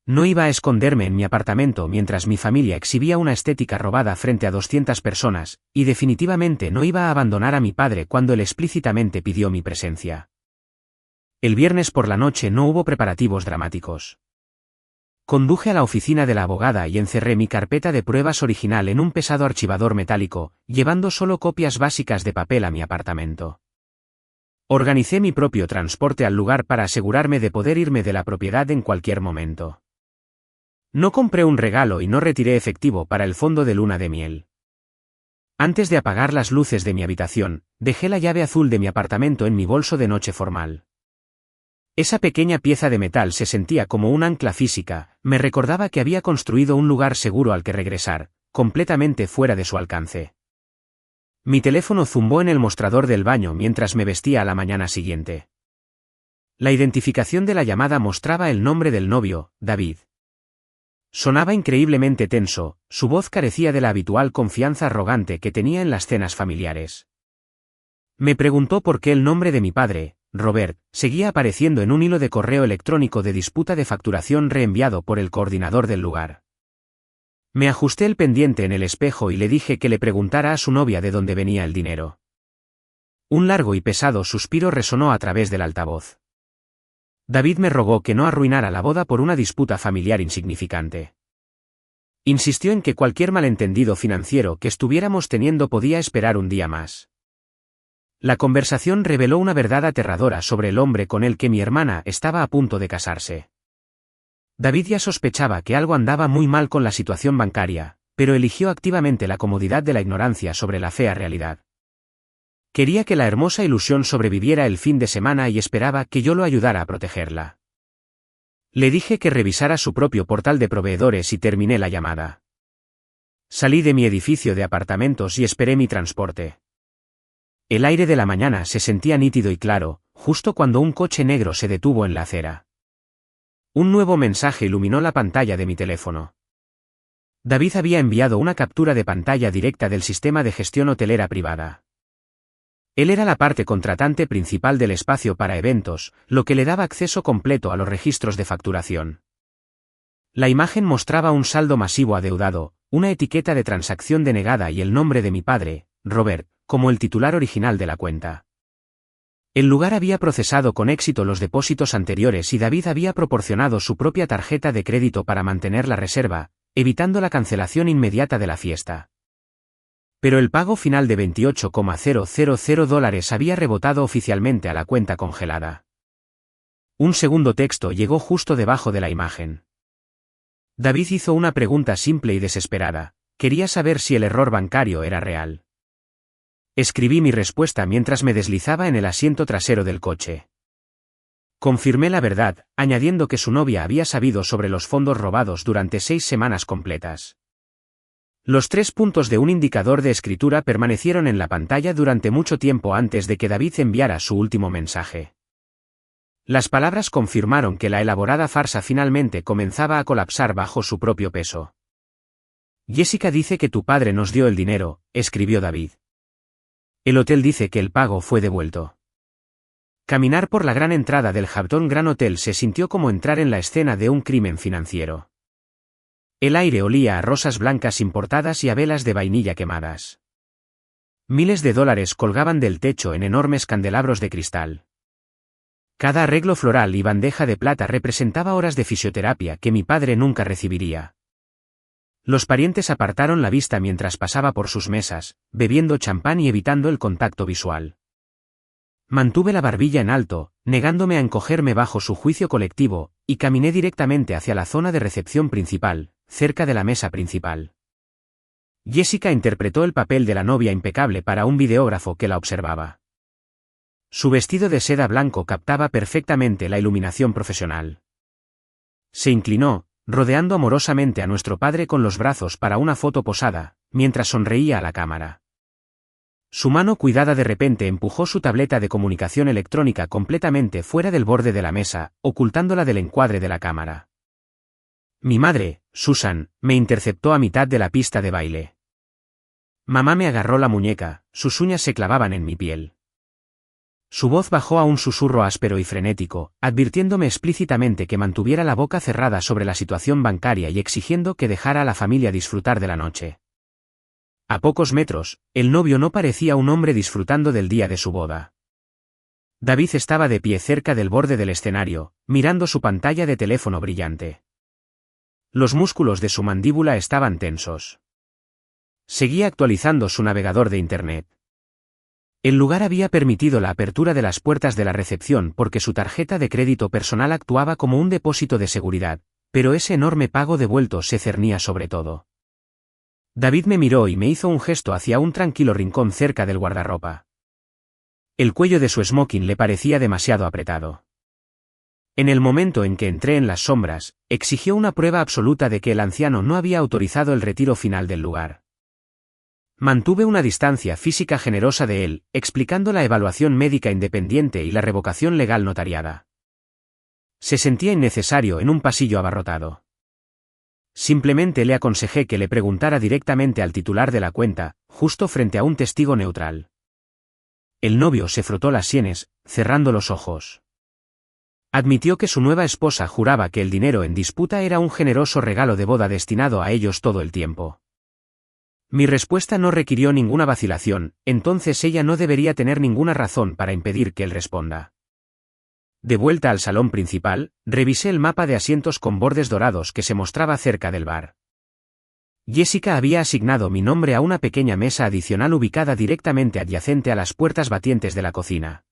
No iba a esconderme en mi apartamento mientras mi familia exhibía una estética robada frente a 200 personas, y definitivamente no iba a abandonar a mi padre cuando él explícitamente pidió mi presencia. El viernes por la noche no hubo preparativos dramáticos. Conduje a la oficina de la abogada y encerré mi carpeta de pruebas original en un pesado archivador metálico, llevando solo copias básicas de papel a mi apartamento. Organicé mi propio transporte al lugar para asegurarme de poder irme de la propiedad en cualquier momento. No compré un regalo y no retiré efectivo para el fondo de luna de miel. Antes de apagar las luces de mi habitación, dejé la llave azul de mi apartamento en mi bolso de noche formal. Esa pequeña pieza de metal se sentía como un ancla física, me recordaba que había construido un lugar seguro al que regresar, completamente fuera de su alcance. Mi teléfono zumbó en el mostrador del baño mientras me vestía a la mañana siguiente. La identificación de la llamada mostraba el nombre del novio, David. Sonaba increíblemente tenso, su voz carecía de la habitual confianza arrogante que tenía en las cenas familiares. Me preguntó por qué el nombre de mi padre, Robert, seguía apareciendo en un hilo de correo electrónico de disputa de facturación reenviado por el coordinador del lugar. Me ajusté el pendiente en el espejo y le dije que le preguntara a su novia de dónde venía el dinero. Un largo y pesado suspiro resonó a través del altavoz. David me rogó que no arruinara la boda por una disputa familiar insignificante. Insistió en que cualquier malentendido financiero que estuviéramos teniendo podía esperar un día más. La conversación reveló una verdad aterradora sobre el hombre con el que mi hermana estaba a punto de casarse. David ya sospechaba que algo andaba muy mal con la situación bancaria, pero eligió activamente la comodidad de la ignorancia sobre la fea realidad. Quería que la hermosa ilusión sobreviviera el fin de semana y esperaba que yo lo ayudara a protegerla. Le dije que revisara su propio portal de proveedores y terminé la llamada. Salí de mi edificio de apartamentos y esperé mi transporte. El aire de la mañana se sentía nítido y claro, justo cuando un coche negro se detuvo en la acera. Un nuevo mensaje iluminó la pantalla de mi teléfono. David había enviado una captura de pantalla directa del sistema de gestión hotelera privada. Él era la parte contratante principal del espacio para eventos, lo que le daba acceso completo a los registros de facturación. La imagen mostraba un saldo masivo adeudado, una etiqueta de transacción denegada y el nombre de mi padre, Robert, como el titular original de la cuenta. El lugar había procesado con éxito los depósitos anteriores y David había proporcionado su propia tarjeta de crédito para mantener la reserva, evitando la cancelación inmediata de la fiesta. Pero el pago final de $28,000 había rebotado oficialmente a la cuenta congelada. Un segundo texto llegó justo debajo de la imagen. David hizo una pregunta simple y desesperada: quería saber si el error bancario era real. Escribí mi respuesta mientras me deslizaba en el asiento trasero del coche. Confirmé la verdad, añadiendo que su novia había sabido sobre los fondos robados durante 6 semanas completas. Los 3 puntos de un indicador de escritura permanecieron en la pantalla durante mucho tiempo antes de que David enviara su último mensaje. Las palabras confirmaron que la elaborada farsa finalmente comenzaba a colapsar bajo su propio peso. Jessica dice que tu padre nos dio el dinero, escribió David. El hotel dice que el pago fue devuelto. Caminar por la gran entrada del Hampton Grand Hotel se sintió como entrar en la escena de un crimen financiero. El aire olía a rosas blancas importadas y a velas de vainilla quemadas. Miles de dólares colgaban del techo en enormes candelabros de cristal. Cada arreglo floral y bandeja de plata representaba horas de fisioterapia que mi padre nunca recibiría. Los parientes apartaron la vista mientras pasaba por sus mesas, bebiendo champán y evitando el contacto visual. Mantuve la barbilla en alto, negándome a encogerme bajo su juicio colectivo, y caminé directamente hacia la zona de recepción principal, cerca de la mesa principal. Jessica interpretó el papel de la novia impecable para un videógrafo que la observaba. Su vestido de seda blanco captaba perfectamente la iluminación profesional. Se inclinó, rodeando amorosamente a nuestro padre con los brazos para una foto posada, mientras sonreía a la cámara. Su mano cuidada de repente empujó su tableta de comunicación electrónica completamente fuera del borde de la mesa, ocultándola del encuadre de la cámara. Mi madre, Susan, me interceptó a mitad de la pista de baile. Mamá me agarró la muñeca, sus uñas se clavaban en mi piel. Su voz bajó a un susurro áspero y frenético, advirtiéndome explícitamente que mantuviera la boca cerrada sobre la situación bancaria y exigiendo que dejara a la familia disfrutar de la noche. A pocos metros, el novio no parecía un hombre disfrutando del día de su boda. David estaba de pie cerca del borde del escenario, mirando su pantalla de teléfono brillante. Los músculos de su mandíbula estaban tensos. Seguía actualizando su navegador de Internet. El lugar había permitido la apertura de las puertas de la recepción porque su tarjeta de crédito personal actuaba como un depósito de seguridad, pero ese enorme pago devuelto se cernía sobre todo. David me miró y me hizo un gesto hacia un tranquilo rincón cerca del guardarropa. El cuello de su smoking le parecía demasiado apretado. En el momento en que entré en las sombras, exigió una prueba absoluta de que el anciano no había autorizado el retiro final del lugar. Mantuve una distancia física generosa de él, explicando la evaluación médica independiente y la revocación legal notariada. Se sentía innecesario en un pasillo abarrotado. Simplemente le aconsejé que le preguntara directamente al titular de la cuenta, justo frente a un testigo neutral. El novio se frotó las sienes, cerrando los ojos. Admitió que su nueva esposa juraba que el dinero en disputa era un generoso regalo de boda destinado a ellos todo el tiempo. Mi respuesta no requirió ninguna vacilación, entonces ella no debería tener ninguna razón para impedir que él responda. De vuelta al salón principal, revisé el mapa de asientos con bordes dorados que se mostraba cerca del bar. Jessica había asignado mi nombre a una pequeña mesa adicional ubicada directamente adyacente a las puertas batientes de la cocina.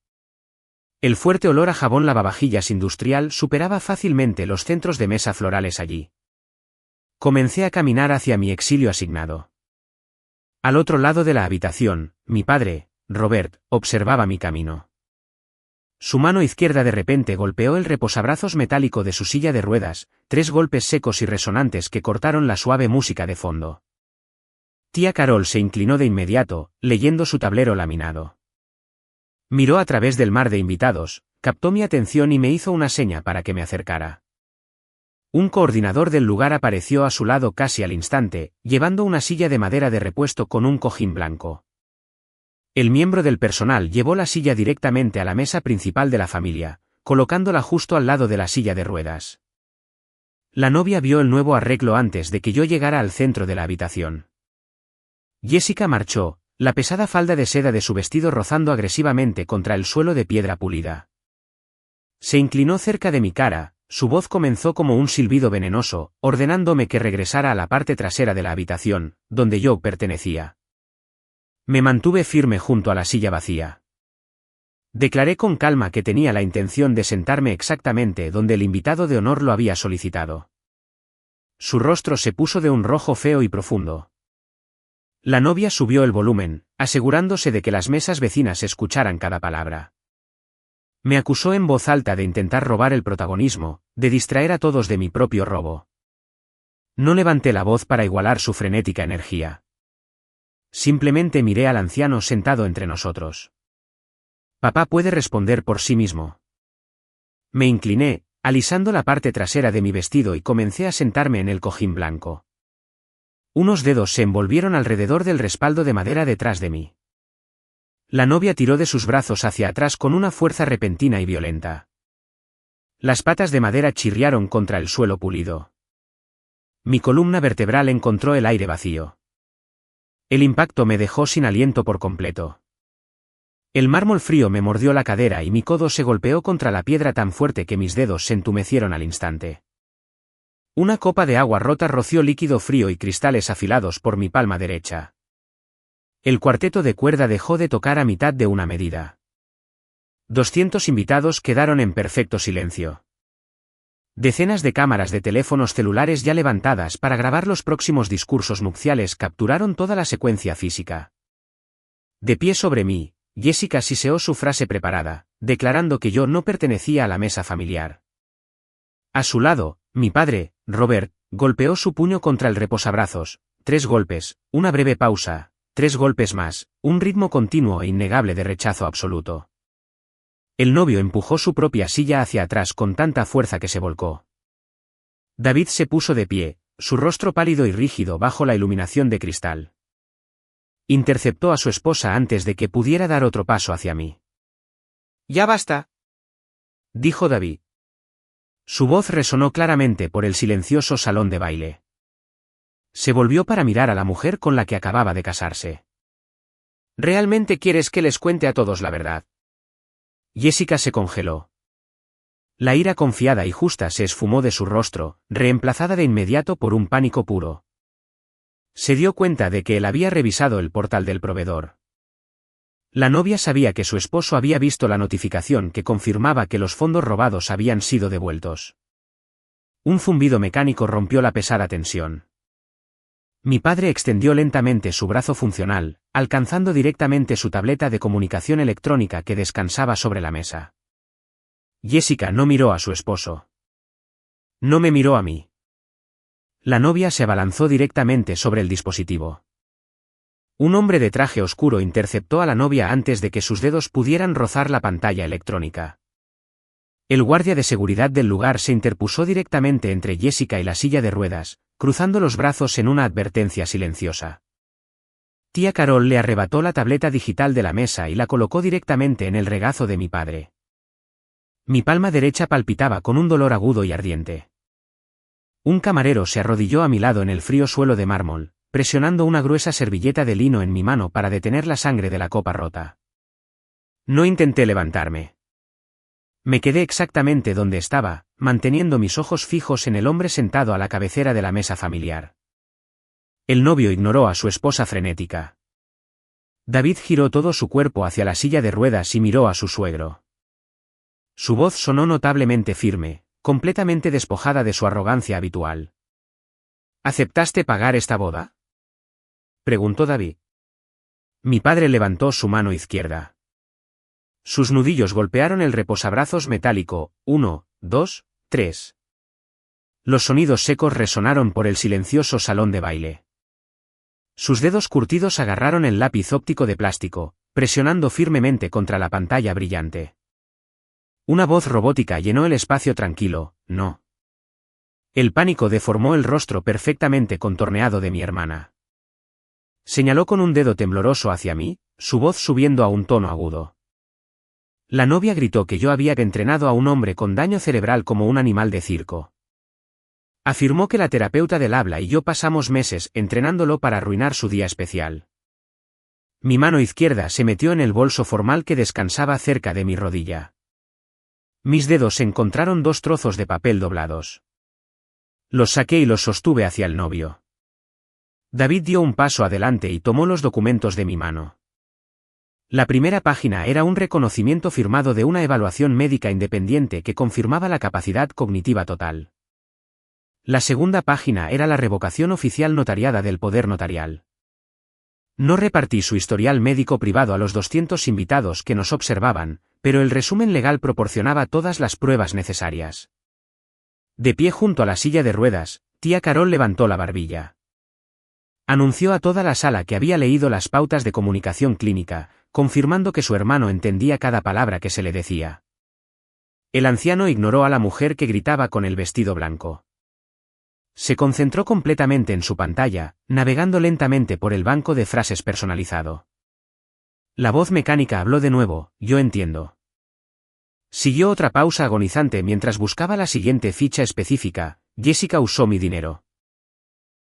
El fuerte olor a jabón lavavajillas industrial superaba fácilmente los centros de mesa florales allí. Comencé a caminar hacia mi exilio asignado. Al otro lado de la habitación, mi padre, Robert, observaba mi camino. Su mano izquierda de repente golpeó el reposabrazos metálico de su silla de ruedas, 3 golpes secos y resonantes que cortaron la suave música de fondo. Tía Carol se inclinó de inmediato, leyendo su tablero laminado. Miró a través del mar de invitados, captó mi atención y me hizo una seña para que me acercara. Un coordinador del lugar apareció a su lado casi al instante, llevando una silla de madera de repuesto con un cojín blanco. El miembro del personal llevó la silla directamente a la mesa principal de la familia, colocándola justo al lado de la silla de ruedas. La novia vio el nuevo arreglo antes de que yo llegara al centro de la habitación. Jessica marchó, la pesada falda de seda de su vestido rozando agresivamente contra el suelo de piedra pulida. Se inclinó cerca de mi cara. Su voz comenzó como un silbido venenoso, ordenándome que regresara a la parte trasera de la habitación, donde yo pertenecía. Me mantuve firme junto a la silla vacía. Declaré con calma que tenía la intención de sentarme exactamente donde el invitado de honor lo había solicitado. Su rostro se puso de un rojo feo y profundo. La novia subió el volumen, asegurándose de que las mesas vecinas escucharan cada palabra. Me acusó en voz alta de intentar robar el protagonismo, de distraer a todos de mi propio robo. No levanté la voz para igualar su frenética energía. Simplemente miré al anciano sentado entre nosotros. Papá puede responder por sí mismo. Me incliné, alisando la parte trasera de mi vestido y comencé a sentarme en el cojín blanco. Unos dedos se envolvieron alrededor del respaldo de madera detrás de mí. La novia tiró de sus brazos hacia atrás con una fuerza repentina y violenta. Las patas de madera chirriaron contra el suelo pulido. Mi columna vertebral encontró el aire vacío. El impacto me dejó sin aliento por completo. El mármol frío me mordió la cadera y mi codo se golpeó contra la piedra tan fuerte que mis dedos se entumecieron al instante. Una copa de agua rota roció líquido frío y cristales afilados por mi palma derecha. El cuarteto de cuerda dejó de tocar a mitad de una medida. 200 invitados quedaron en perfecto silencio. Decenas de cámaras de teléfonos celulares ya levantadas para grabar los próximos discursos nupciales capturaron toda la secuencia física. De pie sobre mí, Jessica siseó su frase preparada, declarando que yo no pertenecía a la mesa familiar. A su lado, mi padre, Robert, golpeó su puño contra el reposabrazos, 3 golpes, una breve pausa, 3 golpes más, un ritmo continuo e innegable de rechazo absoluto. El novio empujó su propia silla hacia atrás con tanta fuerza que se volcó. David se puso de pie, su rostro pálido y rígido bajo la iluminación de cristal. Interceptó a su esposa antes de que pudiera dar otro paso hacia mí. «Ya basta», dijo David. Su voz resonó claramente por el silencioso salón de baile. Se volvió para mirar a la mujer con la que acababa de casarse. «¿Realmente quieres que les cuente a todos la verdad?» Jessica se congeló. La ira confiada y justa se esfumó de su rostro, reemplazada de inmediato por un pánico puro. Se dio cuenta de que él había revisado el portal del proveedor. La novia sabía que su esposo había visto la notificación que confirmaba que los fondos robados habían sido devueltos. Un zumbido mecánico rompió la pesada tensión. Mi padre extendió lentamente su brazo funcional, alcanzando directamente su tableta de comunicación electrónica que descansaba sobre la mesa. Jessica no miró a su esposo. No me miró a mí. La novia se abalanzó directamente sobre el dispositivo. Un hombre de traje oscuro interceptó a la novia antes de que sus dedos pudieran rozar la pantalla electrónica. El guardia de seguridad del lugar se interpuso directamente entre Jessica y la silla de ruedas, cruzando los brazos en una advertencia silenciosa. Tía Carol le arrebató la tableta digital de la mesa y la colocó directamente en el regazo de mi padre. Mi palma derecha palpitaba con un dolor agudo y ardiente. Un camarero se arrodilló a mi lado en el frío suelo de mármol, presionando una gruesa servilleta de lino en mi mano para detener la sangre de la copa rota. No intenté levantarme. Me quedé exactamente donde estaba, manteniendo mis ojos fijos en el hombre sentado a la cabecera de la mesa familiar. El novio ignoró a su esposa frenética. David giró todo su cuerpo hacia la silla de ruedas y miró a su suegro. Su voz sonó notablemente firme, completamente despojada de su arrogancia habitual. ¿Aceptaste pagar esta boda?, preguntó David. Mi padre levantó su mano izquierda. Sus nudillos golpearon el reposabrazos metálico, 1, 2, 3. Los sonidos secos resonaron por el silencioso salón de baile. Sus dedos curtidos agarraron el lápiz óptico de plástico, presionando firmemente contra la pantalla brillante. Una voz robótica llenó el espacio tranquilo, no. El pánico deformó el rostro perfectamente contorneado de mi hermana. Señaló con un dedo tembloroso hacia mí, su voz subiendo a un tono agudo. La novia gritó que yo había entrenado a un hombre con daño cerebral como un animal de circo. Afirmó que la terapeuta del habla y yo pasamos meses entrenándolo para arruinar su día especial. Mi mano izquierda se metió en el bolso formal que descansaba cerca de mi rodilla. Mis dedos encontraron 2 trozos de papel doblados. Los saqué y los sostuve hacia el novio. David dio un paso adelante y tomó los documentos de mi mano. La primera página era un reconocimiento firmado de una evaluación médica independiente que confirmaba la capacidad cognitiva total. La segunda página era la revocación oficial notariada del poder notarial. No repartí su historial médico privado a los 200 invitados que nos observaban, pero el resumen legal proporcionaba todas las pruebas necesarias. De pie junto a la silla de ruedas, tía Carol levantó la barbilla. Anunció a toda la sala que había leído las pautas de comunicación clínica, confirmando que su hermano entendía cada palabra que se le decía. El anciano ignoró a la mujer que gritaba con el vestido blanco. Se concentró completamente en su pantalla, navegando lentamente por el banco de frases personalizado. La voz mecánica habló de nuevo, yo entiendo. Siguió otra pausa agonizante mientras buscaba la siguiente ficha específica, Jessica usó mi dinero.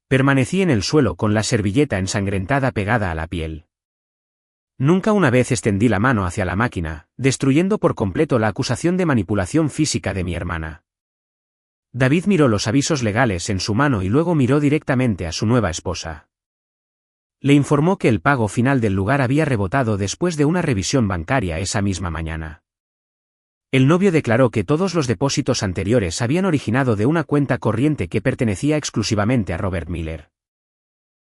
Permanecí en el suelo con la servilleta ensangrentada pegada a la piel. Nunca una vez extendí la mano hacia la máquina, destruyendo por completo la acusación de manipulación física de mi hermana. David miró los avisos legales en su mano y luego miró directamente a su nueva esposa. Le informó que el pago final del lugar había rebotado después de una revisión bancaria esa misma mañana. El novio declaró que todos los depósitos anteriores habían originado de una cuenta corriente que pertenecía exclusivamente a Robert Miller.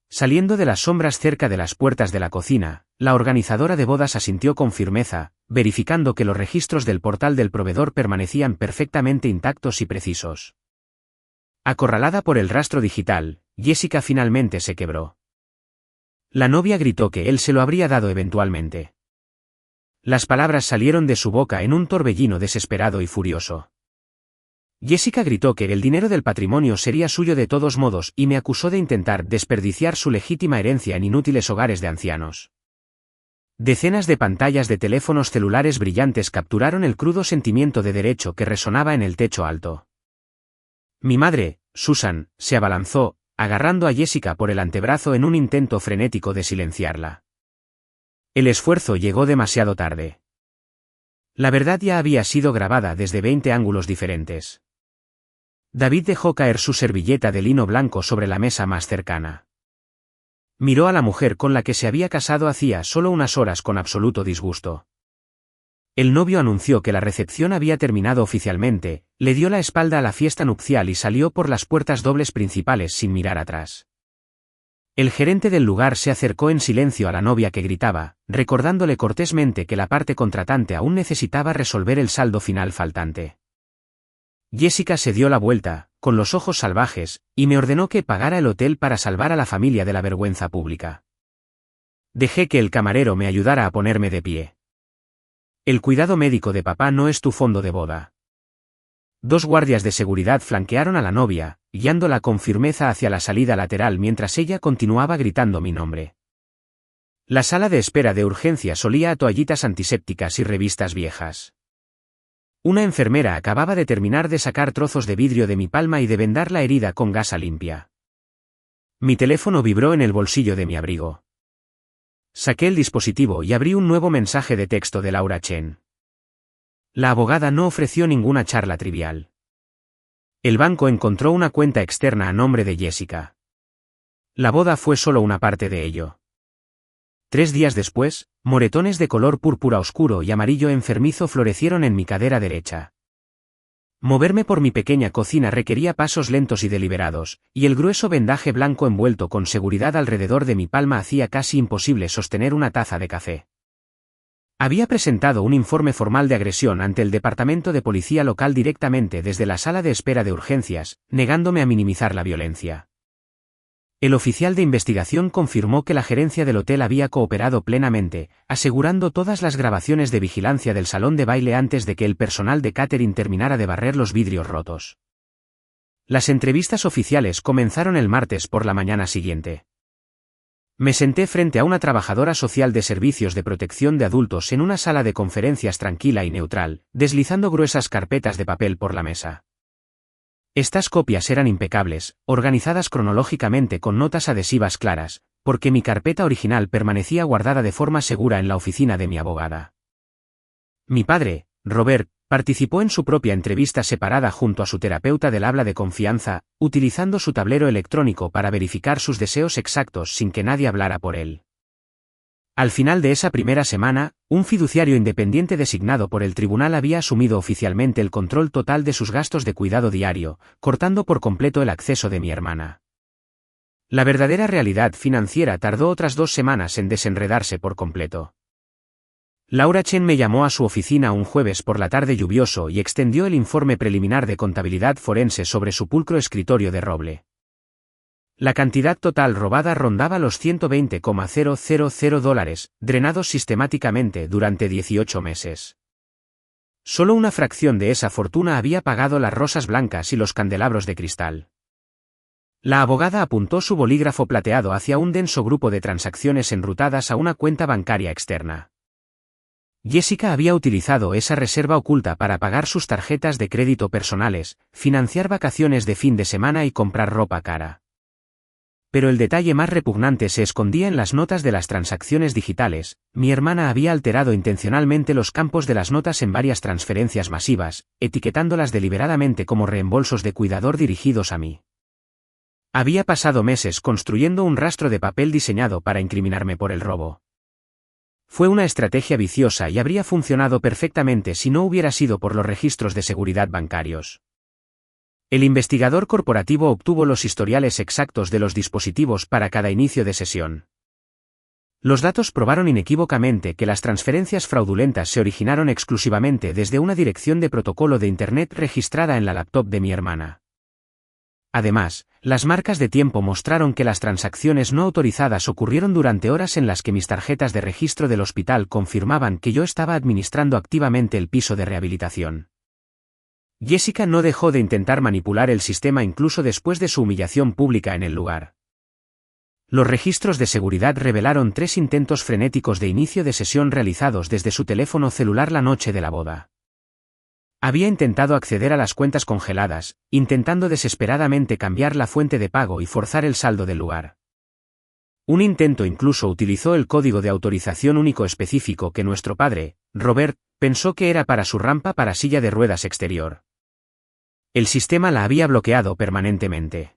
Saliendo de las sombras cerca de las puertas de la cocina, la organizadora de bodas asintió con firmeza, verificando que los registros del portal del proveedor permanecían perfectamente intactos y precisos. Acorralada por el rastro digital, Jessica finalmente se quebró. La novia gritó que él se lo habría dado eventualmente. Las palabras salieron de su boca en un torbellino desesperado y furioso. Jessica gritó que el dinero del patrimonio sería suyo de todos modos y me acusó de intentar desperdiciar su legítima herencia en inútiles hogares de ancianos. Decenas de pantallas de teléfonos celulares brillantes capturaron el crudo sentimiento de derecho que resonaba en el techo alto. Mi madre, Susan, se abalanzó, agarrando a Jessica por el antebrazo en un intento frenético de silenciarla. El esfuerzo llegó demasiado tarde. La verdad ya había sido grabada desde 20 ángulos diferentes. David dejó caer su servilleta de lino blanco sobre la mesa más cercana. Miró a la mujer con la que se había casado hacía solo unas horas con absoluto disgusto. El novio anunció que la recepción había terminado oficialmente, le dio la espalda a la fiesta nupcial y salió por las puertas dobles principales sin mirar atrás. El gerente del lugar se acercó en silencio a la novia que gritaba, recordándole cortésmente que la parte contratante aún necesitaba resolver el saldo final faltante. Jessica se dio la vuelta, con los ojos salvajes, y me ordenó que pagara el hotel para salvar a la familia de la vergüenza pública. Dejé que el camarero me ayudara a ponerme de pie. El cuidado médico de papá no es tu fondo de boda. 2 guardias de seguridad flanquearon a la novia, guiándola con firmeza hacia la salida lateral mientras ella continuaba gritando mi nombre. La sala de espera de urgencias olía a toallitas antisépticas y revistas viejas. Una enfermera acababa de terminar de sacar trozos de vidrio de mi palma y de vendar la herida con gasa limpia. Mi teléfono vibró en el bolsillo de mi abrigo. Saqué el dispositivo y abrí un nuevo mensaje de texto de Laura Chen. La abogada no ofreció ninguna charla trivial. El banco encontró una cuenta externa a nombre de Jessica. La boda fue solo una parte de ello. 3 días después, moretones de color púrpura oscuro y amarillo enfermizo florecieron en mi cadera derecha. Moverme por mi pequeña cocina requería pasos lentos y deliberados, y el grueso vendaje blanco envuelto con seguridad alrededor de mi palma hacía casi imposible sostener una taza de café. Había presentado un informe formal de agresión ante el departamento de policía local directamente desde la sala de espera de urgencias, negándome a minimizar la violencia. El oficial de investigación confirmó que la gerencia del hotel había cooperado plenamente, asegurando todas las grabaciones de vigilancia del salón de baile antes de que el personal de catering terminara de barrer los vidrios rotos. Las entrevistas oficiales comenzaron el martes por la mañana siguiente. Me senté frente a una trabajadora social de servicios de protección de adultos en una sala de conferencias tranquila y neutral, deslizando gruesas carpetas de papel por la mesa. Estas copias eran impecables, organizadas cronológicamente con notas adhesivas claras, porque mi carpeta original permanecía guardada de forma segura en la oficina de mi abogada. Mi padre, Robert, participó en su propia entrevista separada junto a su terapeuta del habla de confianza, utilizando su tablero electrónico para verificar sus deseos exactos sin que nadie hablara por él. Al final de esa primera semana, un fiduciario independiente designado por el tribunal había asumido oficialmente el control total de sus gastos de cuidado diario, cortando por completo el acceso de mi hermana. La verdadera realidad financiera tardó otras 2 semanas en desenredarse por completo. Laura Chen me llamó a su oficina un jueves por la tarde lluvioso y extendió el informe preliminar de contabilidad forense sobre su pulcro escritorio de roble. La cantidad total robada rondaba los $120,000, drenados sistemáticamente durante 18 meses. Solo una fracción de esa fortuna había pagado las rosas blancas y los candelabros de cristal. La abogada apuntó su bolígrafo plateado hacia un denso grupo de transacciones enrutadas a una cuenta bancaria externa. Jessica había utilizado esa reserva oculta para pagar sus tarjetas de crédito personales, financiar vacaciones de fin de semana y comprar ropa cara. Pero el detalle más repugnante se escondía en las notas de las transacciones digitales. Mi hermana había alterado intencionalmente los campos de las notas en varias transferencias masivas, etiquetándolas deliberadamente como reembolsos de cuidador dirigidos a mí. Había pasado meses construyendo un rastro de papel diseñado para incriminarme por el robo. Fue una estrategia viciosa y habría funcionado perfectamente si no hubiera sido por los registros de seguridad bancarios. El investigador corporativo obtuvo los historiales exactos de los dispositivos para cada inicio de sesión. Los datos probaron inequívocamente que las transferencias fraudulentas se originaron exclusivamente desde una dirección de protocolo de Internet registrada en la laptop de mi hermana. Además, las marcas de tiempo mostraron que las transacciones no autorizadas ocurrieron durante horas en las que mis tarjetas de registro del hospital confirmaban que yo estaba administrando activamente el piso de rehabilitación. Jessica no dejó de intentar manipular el sistema incluso después de su humillación pública en el lugar. Los registros de seguridad revelaron 3 intentos frenéticos de inicio de sesión realizados desde su teléfono celular la noche de la boda. Había intentado acceder a las cuentas congeladas, intentando desesperadamente cambiar la fuente de pago y forzar el saldo del lugar. Un intento incluso utilizó el código de autorización único específico que nuestro padre, Robert, pensó que era para su rampa para silla de ruedas exterior. El sistema la había bloqueado permanentemente.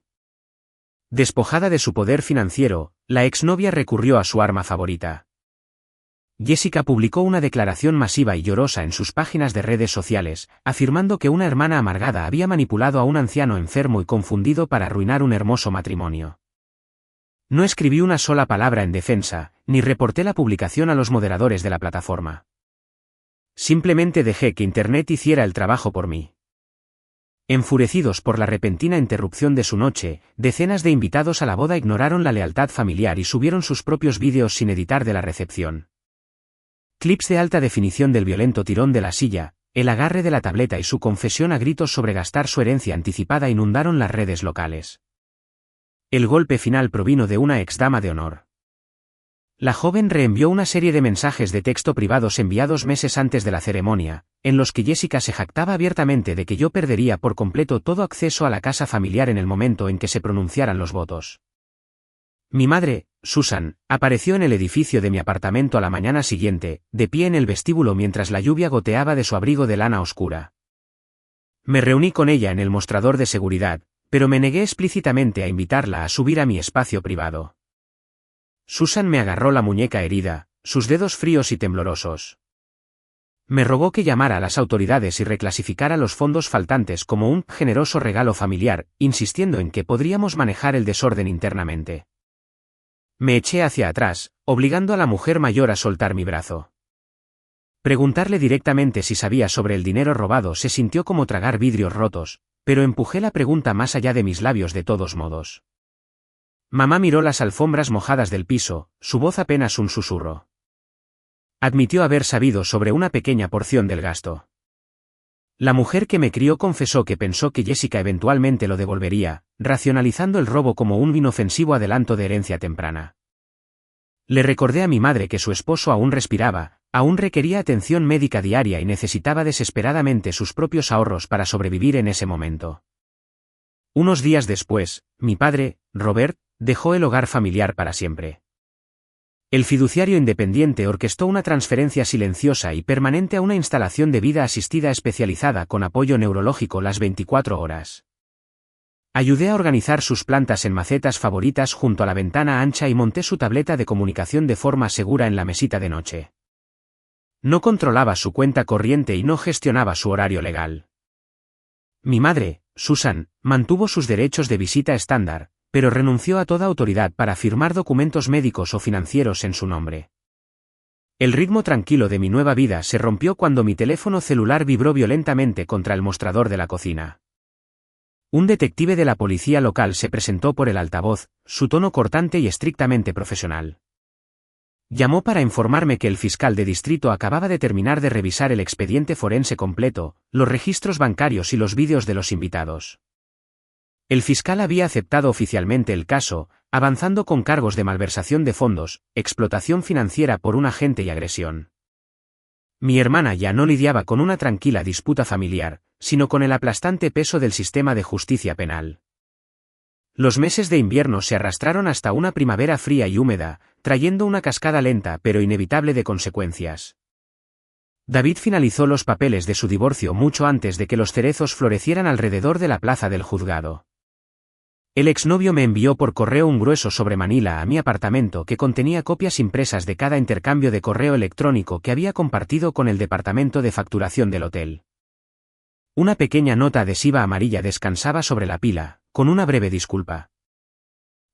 Despojada de su poder financiero, la exnovia recurrió a su arma favorita. Jessica publicó una declaración masiva y llorosa en sus páginas de redes sociales, afirmando que una hermana amargada había manipulado a un anciano enfermo y confundido para arruinar un hermoso matrimonio. No escribí una sola palabra en defensa, ni reporté la publicación a los moderadores de la plataforma. Simplemente dejé que Internet hiciera el trabajo por mí. Enfurecidos por la repentina interrupción de su noche, decenas de invitados a la boda ignoraron la lealtad familiar y subieron sus propios vídeos sin editar de la recepción. Clips de alta definición del violento tirón de la silla, el agarre de la tableta y su confesión a gritos sobre gastar su herencia anticipada inundaron las redes locales. El golpe final provino de una exdama de honor. La joven reenvió una serie de mensajes de texto privados enviados meses antes de la ceremonia, en los que Jessica se jactaba abiertamente de que yo perdería por completo todo acceso a la casa familiar en el momento en que se pronunciaran los votos. Mi madre, Susan, apareció en el edificio de mi apartamento a la mañana siguiente, de pie en el vestíbulo mientras la lluvia goteaba de su abrigo de lana oscura. Me reuní con ella en el mostrador de seguridad, pero me negué explícitamente a invitarla a subir a mi espacio privado. Susan me agarró la muñeca herida, sus dedos fríos y temblorosos. Me rogó que llamara a las autoridades y reclasificara los fondos faltantes como un generoso regalo familiar, insistiendo en que podríamos manejar el desorden internamente. Me eché hacia atrás, obligando a la mujer mayor a soltar mi brazo. Preguntarle directamente si sabía sobre el dinero robado se sintió como tragar vidrios rotos, pero empujé la pregunta más allá de mis labios de todos modos. Mamá miró las alfombras mojadas del piso, su voz apenas un susurro. Admitió haber sabido sobre una pequeña porción del gasto. La mujer que me crió confesó que pensó que Jessica eventualmente lo devolvería, racionalizando el robo como un inofensivo adelanto de herencia temprana. Le recordé a mi madre que su esposo aún respiraba, aún requería atención médica diaria y necesitaba desesperadamente sus propios ahorros para sobrevivir en ese momento. Unos días después, mi padre, Robert, dejó el hogar familiar para siempre. El fiduciario independiente orquestó una transferencia silenciosa y permanente a una instalación de vida asistida especializada con apoyo neurológico las 24 horas. Ayudé a organizar sus plantas en macetas favoritas junto a la ventana ancha y monté su tableta de comunicación de forma segura en la mesita de noche. No controlaba su cuenta corriente y no gestionaba su horario legal. Mi madre, Susan, mantuvo sus derechos de visita estándar, pero renunció a toda autoridad para firmar documentos médicos o financieros en su nombre. El ritmo tranquilo de mi nueva vida se rompió cuando mi teléfono celular vibró violentamente contra el mostrador de la cocina. Un detective de la policía local se presentó por el altavoz, su tono cortante y estrictamente profesional. Llamó para informarme que el fiscal de distrito acababa de terminar de revisar el expediente forense completo, los registros bancarios y los vídeos de los invitados. El fiscal había aceptado oficialmente el caso, avanzando con cargos de malversación de fondos, explotación financiera por un agente y agresión. Mi hermana ya no lidiaba con una tranquila disputa familiar, sino con el aplastante peso del sistema de justicia penal. Los meses de invierno se arrastraron hasta una primavera fría y húmeda, trayendo una cascada lenta pero inevitable de consecuencias. David finalizó los papeles de su divorcio mucho antes de que los cerezos florecieran alrededor de la plaza del juzgado. El exnovio me envió por correo un grueso sobre Manila a mi apartamento que contenía copias impresas de cada intercambio de correo electrónico que había compartido con el departamento de facturación del hotel. Una pequeña nota adhesiva amarilla descansaba sobre la pila, con una breve disculpa.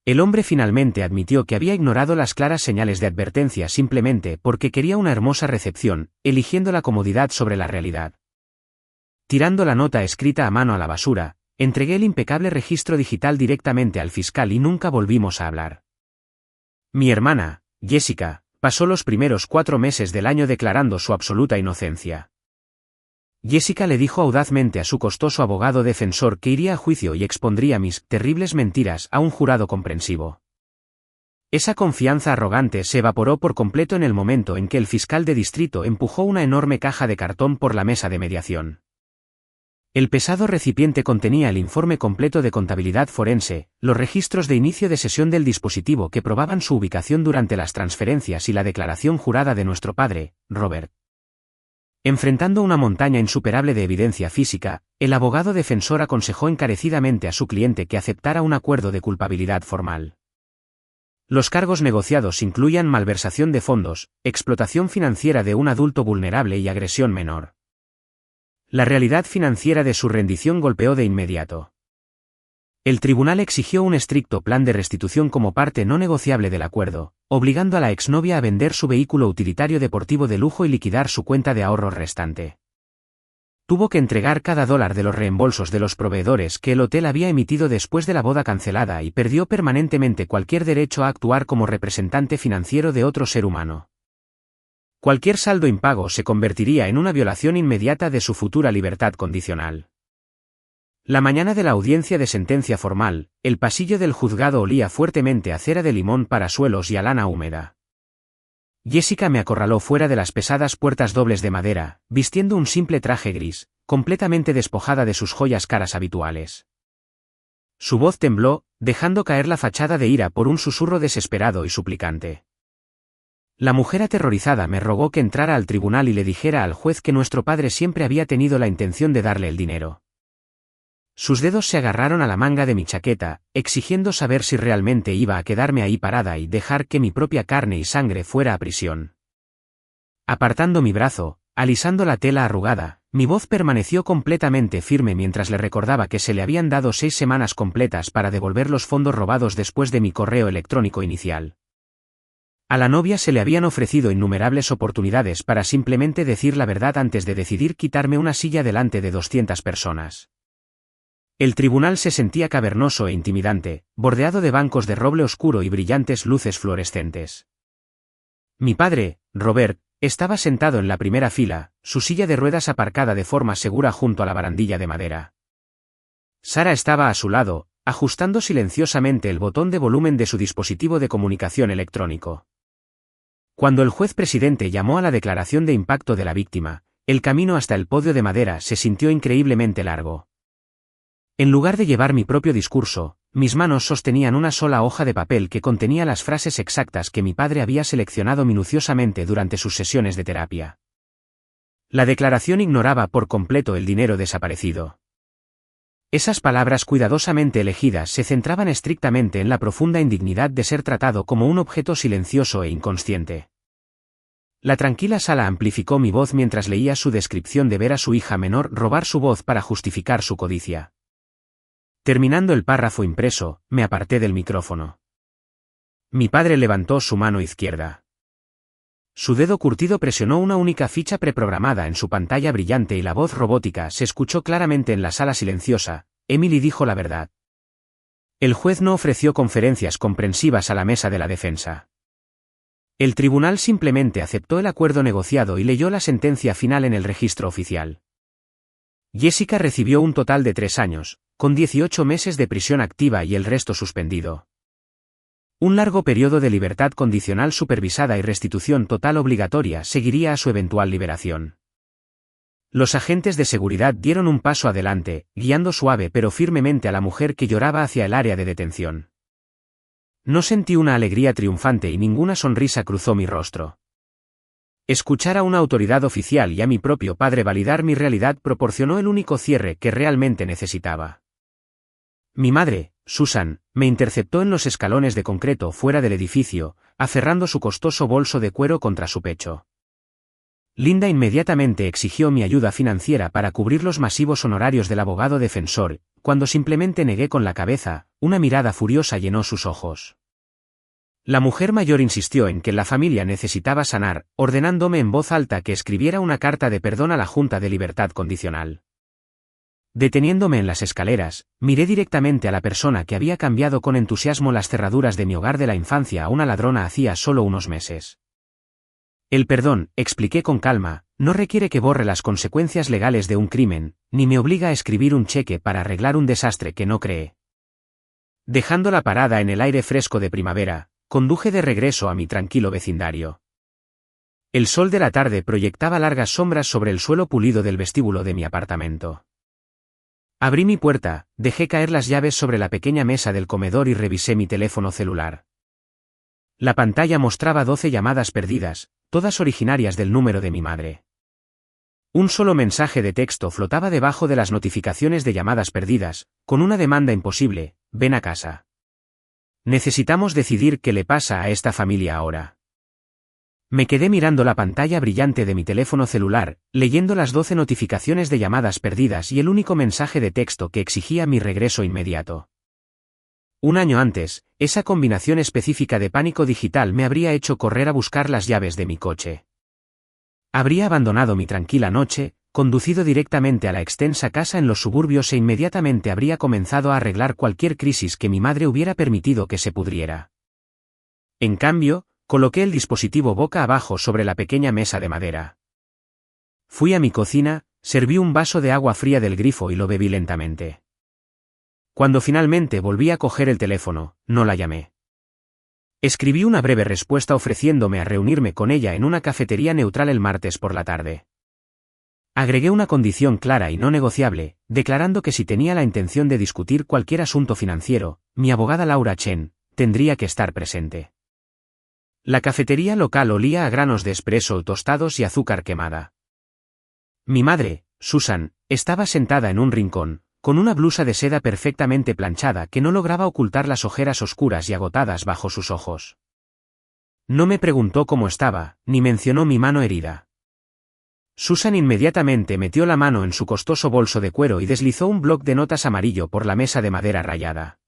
El hombre finalmente admitió que había ignorado las claras señales de advertencia simplemente porque quería una hermosa recepción, eligiendo la comodidad sobre la realidad. Tirando la nota escrita a mano a la basura, entregué el impecable registro digital directamente al fiscal y nunca volvimos a hablar. Mi hermana, Jessica, pasó los primeros 4 meses del año declarando su absoluta inocencia. Jessica le dijo audazmente a su costoso abogado defensor que iría a juicio y expondría mis terribles mentiras a un jurado comprensivo. Esa confianza arrogante se evaporó por completo en el momento en que el fiscal de distrito empujó una enorme caja de cartón por la mesa de mediación. El pesado recipiente contenía el informe completo de contabilidad forense, los registros de inicio de sesión del dispositivo que probaban su ubicación durante las transferencias y la declaración jurada de nuestro padre, Robert. Enfrentando una montaña insuperable de evidencia física, el abogado defensor aconsejó encarecidamente a su cliente que aceptara un acuerdo de culpabilidad formal. Los cargos negociados incluían malversación de fondos, explotación financiera de un adulto vulnerable y agresión menor. La realidad financiera de su rendición golpeó de inmediato. El tribunal exigió un estricto plan de restitución como parte no negociable del acuerdo, obligando a la exnovia a vender su vehículo utilitario deportivo de lujo y liquidar su cuenta de ahorros restante. Tuvo que entregar cada $1 de los reembolsos de los proveedores que el hotel había emitido después de la boda cancelada y perdió permanentemente cualquier derecho a actuar como representante financiero de otro ser humano. Cualquier saldo impago se convertiría en una violación inmediata de su futura libertad condicional. La mañana de la audiencia de sentencia formal, el pasillo del juzgado olía fuertemente a cera de limón para suelos y a lana húmeda. Jessica me acorraló fuera de las pesadas puertas dobles de madera, vistiendo un simple traje gris, completamente despojada de sus joyas caras habituales. Su voz tembló, dejando caer la fachada de ira por un susurro desesperado y suplicante. La mujer aterrorizada me rogó que entrara al tribunal y le dijera al juez que nuestro padre siempre había tenido la intención de darle el dinero. Sus dedos se agarraron a la manga de mi chaqueta, exigiendo saber si realmente iba a quedarme ahí parada y dejar que mi propia carne y sangre fuera a prisión. Apartando mi brazo, alisando la tela arrugada, mi voz permaneció completamente firme mientras le recordaba que se le habían dado 6 semanas completas para devolver los fondos robados después de mi correo electrónico inicial. A la novia se le habían ofrecido innumerables oportunidades para simplemente decir la verdad antes de decidir quitarme una silla delante de 200 personas. El tribunal se sentía cavernoso e intimidante, bordeado de bancos de roble oscuro y brillantes luces fluorescentes. Mi padre, Robert, estaba sentado en la primera fila, su silla de ruedas aparcada de forma segura junto a la barandilla de madera. Sara estaba a su lado, ajustando silenciosamente el botón de volumen de su dispositivo de comunicación electrónico. Cuando el juez presidente llamó a la declaración de impacto de la víctima, el camino hasta el podio de madera se sintió increíblemente largo. En lugar de llevar mi propio discurso, mis manos sostenían una sola hoja de papel que contenía las frases exactas que mi padre había seleccionado minuciosamente durante sus sesiones de terapia. La declaración ignoraba por completo el dinero desaparecido. Esas palabras cuidadosamente elegidas se centraban estrictamente en la profunda indignidad de ser tratado como un objeto silencioso e inconsciente. La tranquila Sara amplificó mi voz mientras leía su descripción de ver a su hija menor robar su voz para justificar su codicia. Terminando el párrafo impreso, me aparté del micrófono. Mi padre levantó su mano izquierda. Su dedo curtido presionó una única ficha preprogramada en su pantalla brillante y la voz robótica se escuchó claramente en la sala silenciosa. Emily dijo la verdad. El juez no ofreció conferencias comprensivas a la mesa de la defensa. El tribunal simplemente aceptó el acuerdo negociado y leyó la sentencia final en el registro oficial. Jessica recibió un total de 3 años, con 18 meses de prisión activa y el resto suspendido. Un largo periodo de libertad condicional supervisada y restitución total obligatoria seguiría a su eventual liberación. Los agentes de seguridad dieron un paso adelante, guiando suave pero firmemente a la mujer que lloraba hacia el área de detención. No sentí una alegría triunfante y ninguna sonrisa cruzó mi rostro. Escuchar a una autoridad oficial y a mi propio padre validar mi realidad proporcionó el único cierre que realmente necesitaba. Mi madre, Susan, me interceptó en los escalones de concreto fuera del edificio, aferrando su costoso bolso de cuero contra su pecho. Linda inmediatamente exigió mi ayuda financiera para cubrir los masivos honorarios del abogado defensor, cuando simplemente negué con la cabeza, una mirada furiosa llenó sus ojos. La mujer mayor insistió en que la familia necesitaba sanar, ordenándome en voz alta que escribiera una carta de perdón a la Junta de Libertad Condicional. Deteniéndome en las escaleras, miré directamente a la persona que había cambiado con entusiasmo las cerraduras de mi hogar de la infancia a una ladrona hacía solo unos meses. El perdón, expliqué con calma, no requiere que borre las consecuencias legales de un crimen, ni me obliga a escribir un cheque para arreglar un desastre que no creé. Dejando la parada en el aire fresco de primavera, conduje de regreso a mi tranquilo vecindario. El sol de la tarde proyectaba largas sombras sobre el suelo pulido del vestíbulo de mi apartamento. Abrí mi puerta, dejé caer las llaves sobre la pequeña mesa del comedor y revisé mi teléfono celular. La pantalla mostraba 12 llamadas perdidas, todas originarias del número de mi madre. Un solo mensaje de texto flotaba debajo de las notificaciones de llamadas perdidas, con una demanda imposible: ven a casa. Necesitamos decidir qué le pasa a esta familia ahora. Me quedé mirando la pantalla brillante de mi teléfono celular, leyendo las 12 notificaciones de llamadas perdidas y el único mensaje de texto que exigía mi regreso inmediato. Un año antes, esa combinación específica de pánico digital me habría hecho correr a buscar las llaves de mi coche. Habría abandonado mi tranquila noche, conducido directamente a la extensa casa en los suburbios e inmediatamente habría comenzado a arreglar cualquier crisis que mi madre hubiera permitido que se pudriera. En cambio, coloqué el dispositivo boca abajo sobre la pequeña mesa de madera. Fui a mi cocina, serví un vaso de agua fría del grifo y lo bebí lentamente. Cuando finalmente volví a coger el teléfono, no la llamé. Escribí una breve respuesta ofreciéndome a reunirme con ella en una cafetería neutral el martes por la tarde. Agregué una condición clara y no negociable, declarando que si tenía la intención de discutir cualquier asunto financiero, mi abogada Laura Chen tendría que estar presente. La cafetería local olía a granos de espresso tostados y azúcar quemada. Mi madre, Susan, estaba sentada en un rincón, con una blusa de seda perfectamente planchada que no lograba ocultar las ojeras oscuras y agotadas bajo sus ojos. No me preguntó cómo estaba, ni mencionó mi mano herida. Susan inmediatamente metió la mano en su costoso bolso de cuero y deslizó un bloc de notas amarillo por la mesa de madera rayada.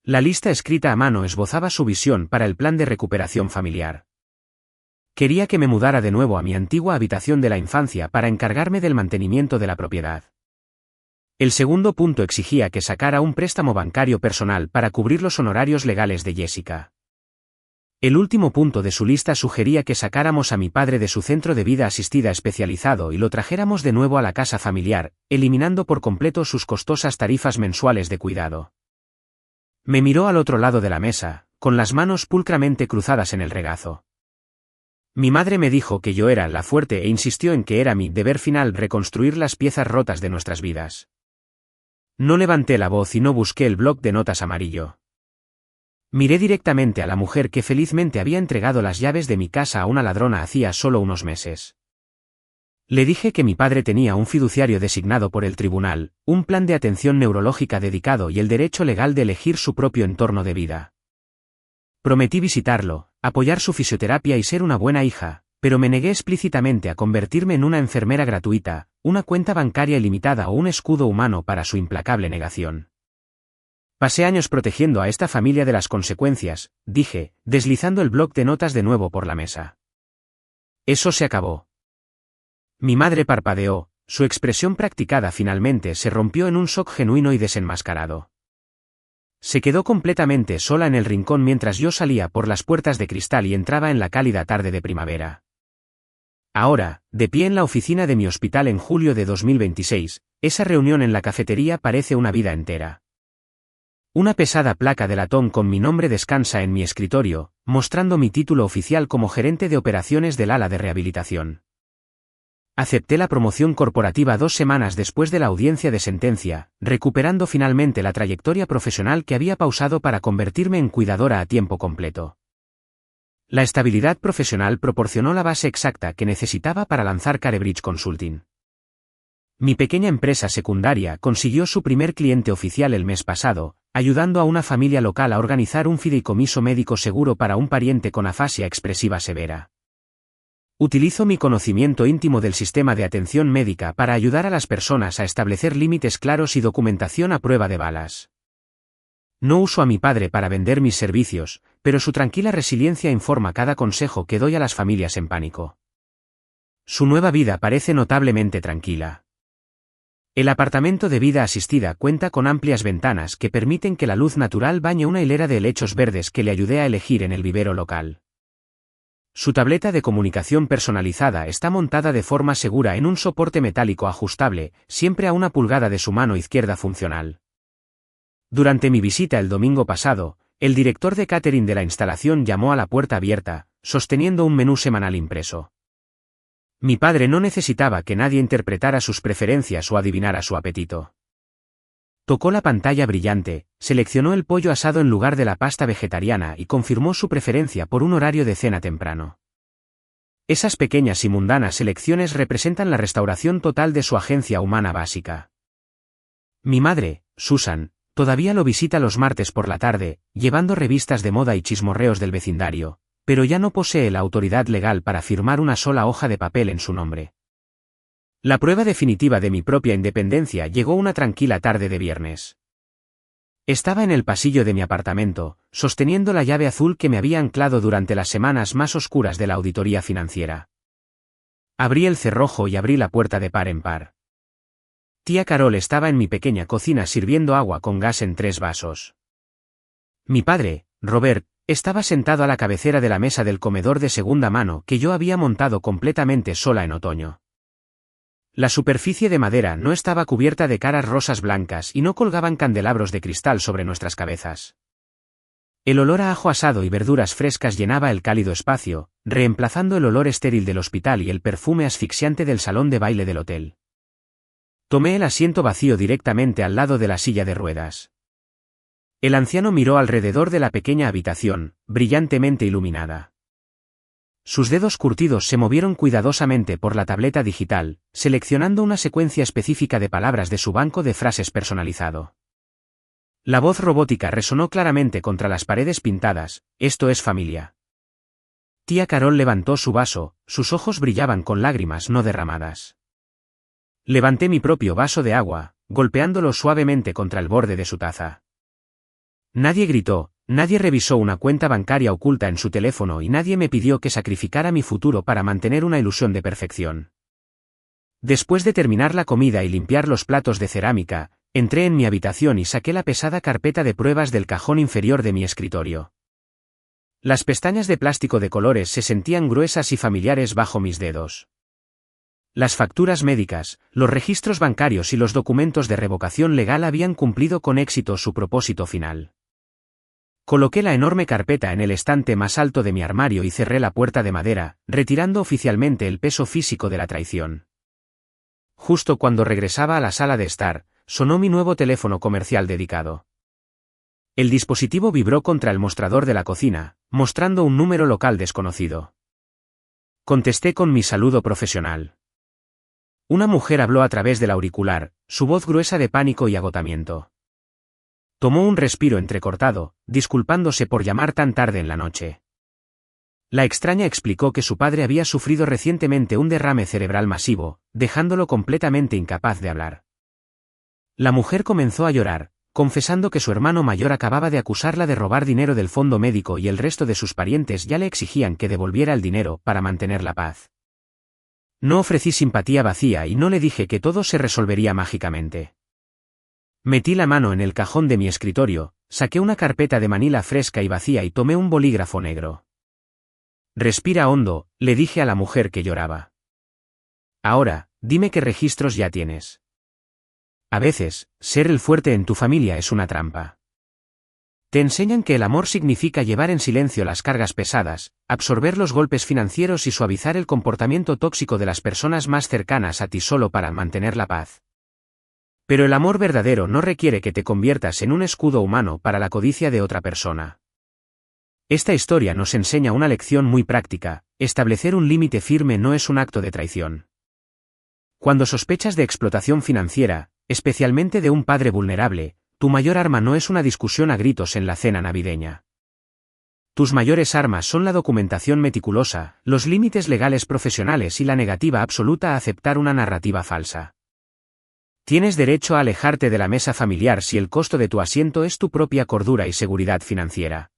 La lista escrita a mano esbozaba su visión para el plan de recuperación familiar. Quería que me mudara de nuevo a mi antigua habitación de la infancia para encargarme del mantenimiento de la propiedad. El segundo punto exigía que sacara un préstamo bancario personal para cubrir los honorarios legales de Jessica. El último punto de su lista sugería que sacáramos a mi padre de su centro de vida asistida especializado y lo trajéramos de nuevo a la casa familiar, eliminando por completo sus costosas tarifas mensuales de cuidado. Me miró al otro lado de la mesa, con las manos pulcramente cruzadas en el regazo. Mi madre me dijo que yo era la fuerte e insistió en que era mi deber final reconstruir las piezas rotas de nuestras vidas. No levanté la voz y no busqué el bloc de notas amarillo. Miré directamente a la mujer que felizmente había entregado las llaves de mi casa a una ladrona hacía solo unos meses. Le dije que mi padre tenía un fiduciario designado por el tribunal, un plan de atención neurológica dedicado y el derecho legal de elegir su propio entorno de vida. Prometí visitarlo, apoyar su fisioterapia y ser una buena hija, pero me negué explícitamente a convertirme en una enfermera gratuita, una cuenta bancaria ilimitada o un escudo humano para su implacable negación. Pasé años protegiendo a esta familia de las consecuencias, dije, deslizando el bloc de notas de nuevo por la mesa. Eso se acabó. Mi madre parpadeó, su expresión practicada finalmente se rompió en un shock genuino y desenmascarado. Se quedó completamente sola en el rincón mientras yo salía por las puertas de cristal y entraba en la cálida tarde de primavera. Ahora, de pie en la oficina de mi hospital en julio de 2026, esa reunión en la cafetería parece una vida entera. Una pesada placa de latón con mi nombre descansa en mi escritorio, mostrando mi título oficial como gerente de operaciones del ala de rehabilitación. Acepté la promoción corporativa 2 semanas después de la audiencia de sentencia, recuperando finalmente la trayectoria profesional que había pausado para convertirme en cuidadora a tiempo completo. La estabilidad profesional proporcionó la base exacta que necesitaba para lanzar Carebridge Consulting. Mi pequeña empresa secundaria consiguió su primer cliente oficial el mes pasado, ayudando a una familia local a organizar un fideicomiso médico seguro para un pariente con afasia expresiva severa. Utilizo mi conocimiento íntimo del sistema de atención médica para ayudar a las personas a establecer límites claros y documentación a prueba de balas. No uso a mi padre para vender mis servicios, pero su tranquila resiliencia informa cada consejo que doy a las familias en pánico. Su nueva vida parece notablemente tranquila. El apartamento de vida asistida cuenta con amplias ventanas que permiten que la luz natural bañe una hilera de helechos verdes que le ayudé a elegir en el vivero local. Su tableta de comunicación personalizada está montada de forma segura en un soporte metálico ajustable, siempre a 1 pulgada de su mano izquierda funcional. Durante mi visita el domingo pasado, el director de catering de la instalación llamó a la puerta abierta, sosteniendo un menú semanal impreso. Mi padre no necesitaba que nadie interpretara sus preferencias o adivinara su apetito. Tocó la pantalla brillante, seleccionó el pollo asado en lugar de la pasta vegetariana y confirmó su preferencia por un horario de cena temprano. Esas pequeñas y mundanas elecciones representan la restauración total de su agencia humana básica. Mi madre, Susan, todavía lo visita los martes por la tarde, llevando revistas de moda y chismorreos del vecindario, pero ya no posee la autoridad legal para firmar una sola hoja de papel en su nombre. La prueba definitiva de mi propia independencia llegó una tranquila tarde de viernes. Estaba en el pasillo de mi apartamento, sosteniendo la llave azul que me había anclado durante las semanas más oscuras de la auditoría financiera. Abrí el cerrojo y abrí la puerta de par en par. Tía Carol estaba en mi pequeña cocina sirviendo agua con gas en 3 vasos. Mi padre, Robert, estaba sentado a la cabecera de la mesa del comedor de segunda mano que yo había montado completamente sola en otoño. La superficie de madera no estaba cubierta de caras rosas blancas y no colgaban candelabros de cristal sobre nuestras cabezas. El olor a ajo asado y verduras frescas llenaba el cálido espacio, reemplazando el olor estéril del hospital y el perfume asfixiante del salón de baile del hotel. Tomé el asiento vacío directamente al lado de la silla de ruedas. El anciano miró alrededor de la pequeña habitación, brillantemente iluminada. Sus dedos curtidos se movieron cuidadosamente por la tableta digital, seleccionando una secuencia específica de palabras de su banco de frases personalizado. La voz robótica resonó claramente contra las paredes pintadas: esto es familia. Tía Carol levantó su vaso, sus ojos brillaban con lágrimas no derramadas. Levanté mi propio vaso de agua, golpeándolo suavemente contra el borde de su taza. Nadie gritó, nadie revisó una cuenta bancaria oculta en su teléfono y nadie me pidió que sacrificara mi futuro para mantener una ilusión de perfección. Después de terminar la comida y limpiar los platos de cerámica, entré en mi habitación y saqué la pesada carpeta de pruebas del cajón inferior de mi escritorio. Las pestañas de plástico de colores se sentían gruesas y familiares bajo mis dedos. Las facturas médicas, los registros bancarios y los documentos de revocación legal habían cumplido con éxito su propósito final. Coloqué la enorme carpeta en el estante más alto de mi armario y cerré la puerta de madera, retirando oficialmente el peso físico de la traición. Justo cuando regresaba a la sala de estar, sonó mi nuevo teléfono comercial dedicado. El dispositivo vibró contra el mostrador de la cocina, mostrando un número local desconocido. Contesté con mi saludo profesional. Una mujer habló a través del auricular, su voz gruesa de pánico y agotamiento. Tomó un respiro entrecortado, disculpándose por llamar tan tarde en la noche. La extraña explicó que su padre había sufrido recientemente un derrame cerebral masivo, dejándolo completamente incapaz de hablar. La mujer comenzó a llorar, confesando que su hermano mayor acababa de acusarla de robar dinero del fondo médico y el resto de sus parientes ya le exigían que devolviera el dinero para mantener la paz. No ofrecí simpatía vacía y no le dije que todo se resolvería mágicamente. Metí la mano en el cajón de mi escritorio, saqué una carpeta de manila fresca y vacía y tomé un bolígrafo negro. Respira hondo, le dije a la mujer que lloraba. Ahora, dime qué registros ya tienes. A veces, ser el fuerte en tu familia es una trampa. Te enseñan que el amor significa llevar en silencio las cargas pesadas, absorber los golpes financieros y suavizar el comportamiento tóxico de las personas más cercanas a ti solo para mantener la paz. Pero el amor verdadero no requiere que te conviertas en un escudo humano para la codicia de otra persona. Esta historia nos enseña una lección muy práctica: establecer un límite firme no es un acto de traición. Cuando sospechas de explotación financiera, especialmente de un padre vulnerable, Tu mayor arma no es una discusión a gritos en la cena navideña. Tus mayores armas son la documentación meticulosa, los límites legales profesionales y la negativa absoluta a aceptar una narrativa falsa. Tienes derecho a alejarte de la mesa familiar si el costo de tu asiento es tu propia cordura y seguridad financiera.